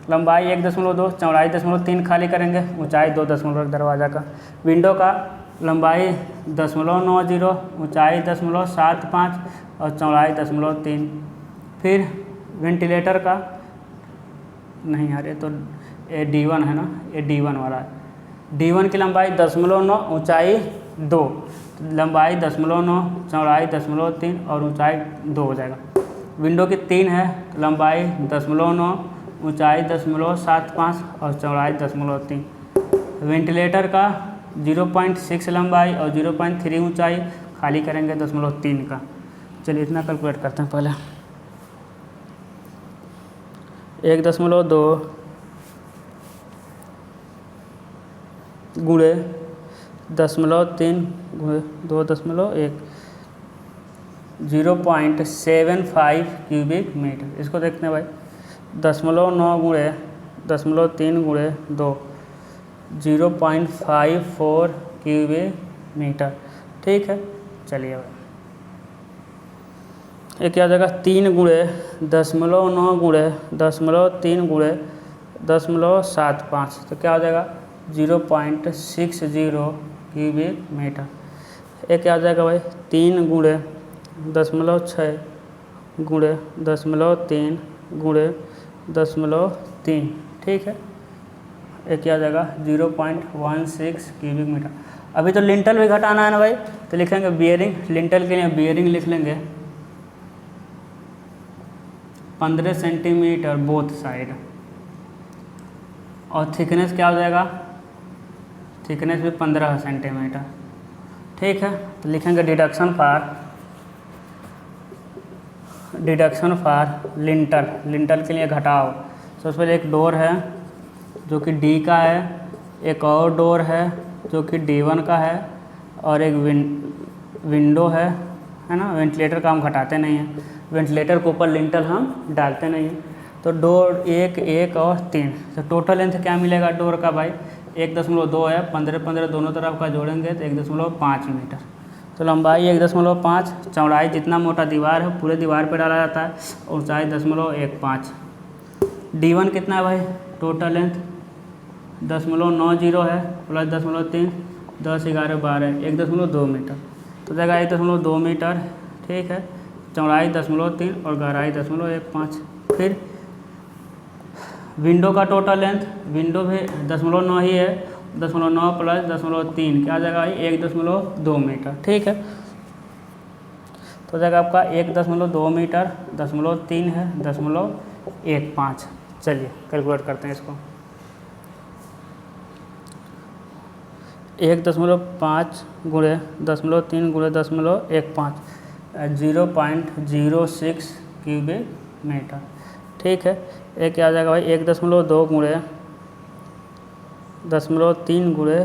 लंबाई 1.2, चौड़ाई 0.3 खाली करेंगे, ऊंचाई 2 दरवाज़ा का, विंडो का लंबाई 0.90, ऊंचाई 0.75 और चौड़ाई 0.3, फिर वेंटिलेटर का नहीं यार, ये तो ये D1 है ना, ये D1 वाला है, D1 की लंबाई 0.9, ऊंचाई 2, लंबाई 0.9, चौड़ाई 0.3 और ऊंचाई 2 हो जाएगा। विंडो की 3 है, लंबाई 0.9, ऊंचाई 0.75 और चौड़ाई 0.3। वेंटिलेटर का 0.6 लंबाई और 0.3 ऊंचाई, खाली करेंगे 0.3 का। चलिए इतना कैलकुलेट करते हैं पहले, 1.2 गुणे 0.3 गुणे 2.1, 0.75 क्यूबिक मीटर। इसको देखते हैं भाई, 0.9 गुणे 0.3 गुणे 2, 0.54 क्यूबिक मीटर, ठीक है। चलिए भाई ये क्या हो जाएगा, 3 गुणे 0.9 गुणे 0.3 गुणे 0.75, तो क्या हो जाएगा 0.60 क्यूबिक मीटर। ये क्या हो जाएगा भाई, 3 गुणे 0.6 गुणे 0.3 गुणे 0.3, ठीक है। ये क्या हो जाएगा 0.16 क्यूबिक मीटर। अभी तो लिंटल भी घटाना है ना भाई, तो लिखेंगे बियरिंग, लिंटल के लिए बियरिंग लिख लेंगे 15 सेंटीमीटर बोथ साइड, और थिकनेस क्या हो जाएगा, थिकनेस भी 15 सेंटीमीटर, ठीक है। तो लिखेंगे डिडक्शन फॉर लिंटल, लिंटल के लिए घटाओ। सबसे पहले एक डोर है जो कि D का है, एक और डोर है जो कि D1 का है, और एक विंडो है ना। वेंटिलेटर का हम घटाते नहीं हैं, वेंटिलेटर के ऊपर लिंटल हम डालते नहीं हैं। तो डोर 1 और 3, तो टोटल लेंथ क्या मिलेगा डोर का भाई, 1.2 है, 15 दोनों तरफ का जोड़ेंगे तो 1.5 मीटर। तो लंबाई 1.5, चौड़ाई जितना मोटा दीवार है पूरे दीवार पे डाला जाता है, और ऊंचाई 0.15। D1 कितना है भाई, टोटल लेंथ 0.90 है प्लस 0.3, 10 11 12, 1.2 मीटर, तो जाएगा 1.2 मीटर, ठीक है। चौड़ाई 0.3 और गहराई 0.15। फिर विंडो का टोटल लेंथ, विंडो भी 0.9 ही है, 0.9 प्लस 0.3 क्या आ जाएगा भाई 1.2 मीटर, ठीक है। तो हो जाएगा आपका 1.2 मीटर, 0.3 है, 0.15। चलिए कैलकुलेट करते हैं इसको। 1.5 गुणे 0.3 गुणे 0.15 0.06 क्यूबिक मीटर। ठीक है, एक क्या आ जाएगा भाई 1.2 गुणे 0.3 गुणे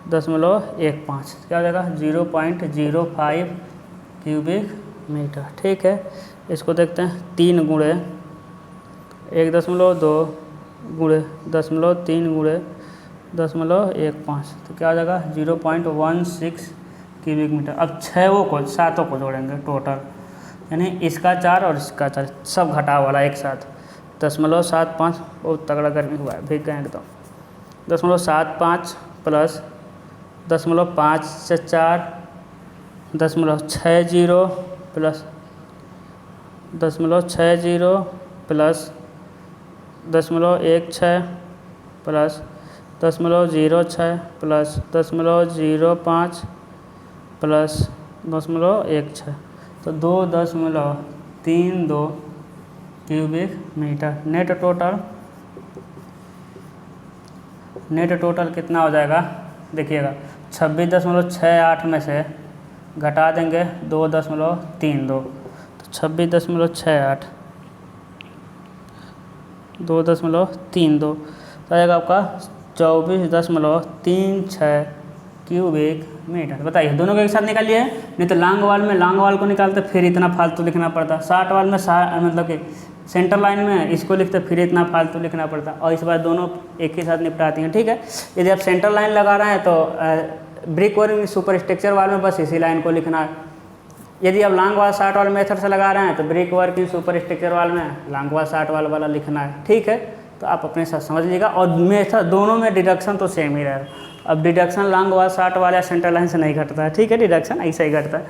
0.15 क्या हो जाएगा 0.05 क्यूबिक मीटर। ठीक है, इसको देखते हैं 3 गुणे 1.2 गुणे 0.3 गुणे 0.15 तो क्या हो जाएगा 0.16 क्यूबिक मीटर। अब 7 को जोड़ेंगे टोटल, यानी इसका 4 और इसका 4 सब घटाव वाला एक साथ 0.75 बहुत तगड़ा गर्मी हुआ है, भीग गए एकदम। 0.75 प्लस 0.5 से 4 0.60 plus 0.60 plus 0.16 plus 0.06 plus 0.05 plus 0.16 तो 2.32 क्यूबिक मीटर। नेट टोटल कितना हो जाएगा देखिएगा 26.68 में से घटा देंगे 2.32 तो 26.68 2.32 तो आएगा आपका 24.36 क्यूबिक मीटर। बताइए दोनों को एक साथ निकालिए, नहीं तो लॉन्ग वाल को निकालते फिर इतना फालतू लिखना पड़ता, शॉर्ट वाल में मतलब कि सेंटर लाइन में इसको लिखते फिर इतना फालतू लिखना पड़ता, और इस बार दोनों एक ही साथ निपटाती हैं। ठीक है, यदि आप सेंटर लाइन लगा रहे हैं तो ब्रिक वर्क सुपर स्ट्रक्चर वाल में बस इसी लाइन को लिखना है। यदि आप लॉन्ग वाल शॉर्ट वाल मेथड से लगा रहे हैं तो ब्रिक वर्क सुपर स्ट्रक्चर वाल में लॉन्ग वाल शॉर्ट वाल वाला लिखना है। ठीक है, तो आप अपने साथ समझ लीजिएगा, और मेथड दोनों में डिडक्शन तो सेम ही रहेगा। अब डिडक्शन लॉन्ग वाल शॉर्ट वाल या सेंटर लाइन से नहीं घटता है। ठीक है, डिडक्शन ऐसा ही घटता है।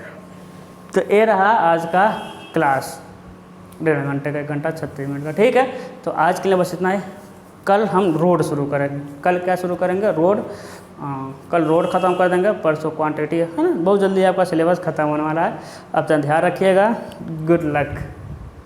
तो ये रहा आज का क्लास, 1.5 घंटे का, 1 घंटा 36 मिनट का। ठीक है, तो आज के लिए बस इतना ही। कल हम रोड शुरू करेंगे। कल क्या शुरू करेंगे? रोड। कल रोड ख़त्म कर देंगे, परसों क्वांटिटी है ना। बहुत जल्दी आपका सिलेबस ख़त्म होने वाला है। आप ध्यान रखिएगा। Good luck.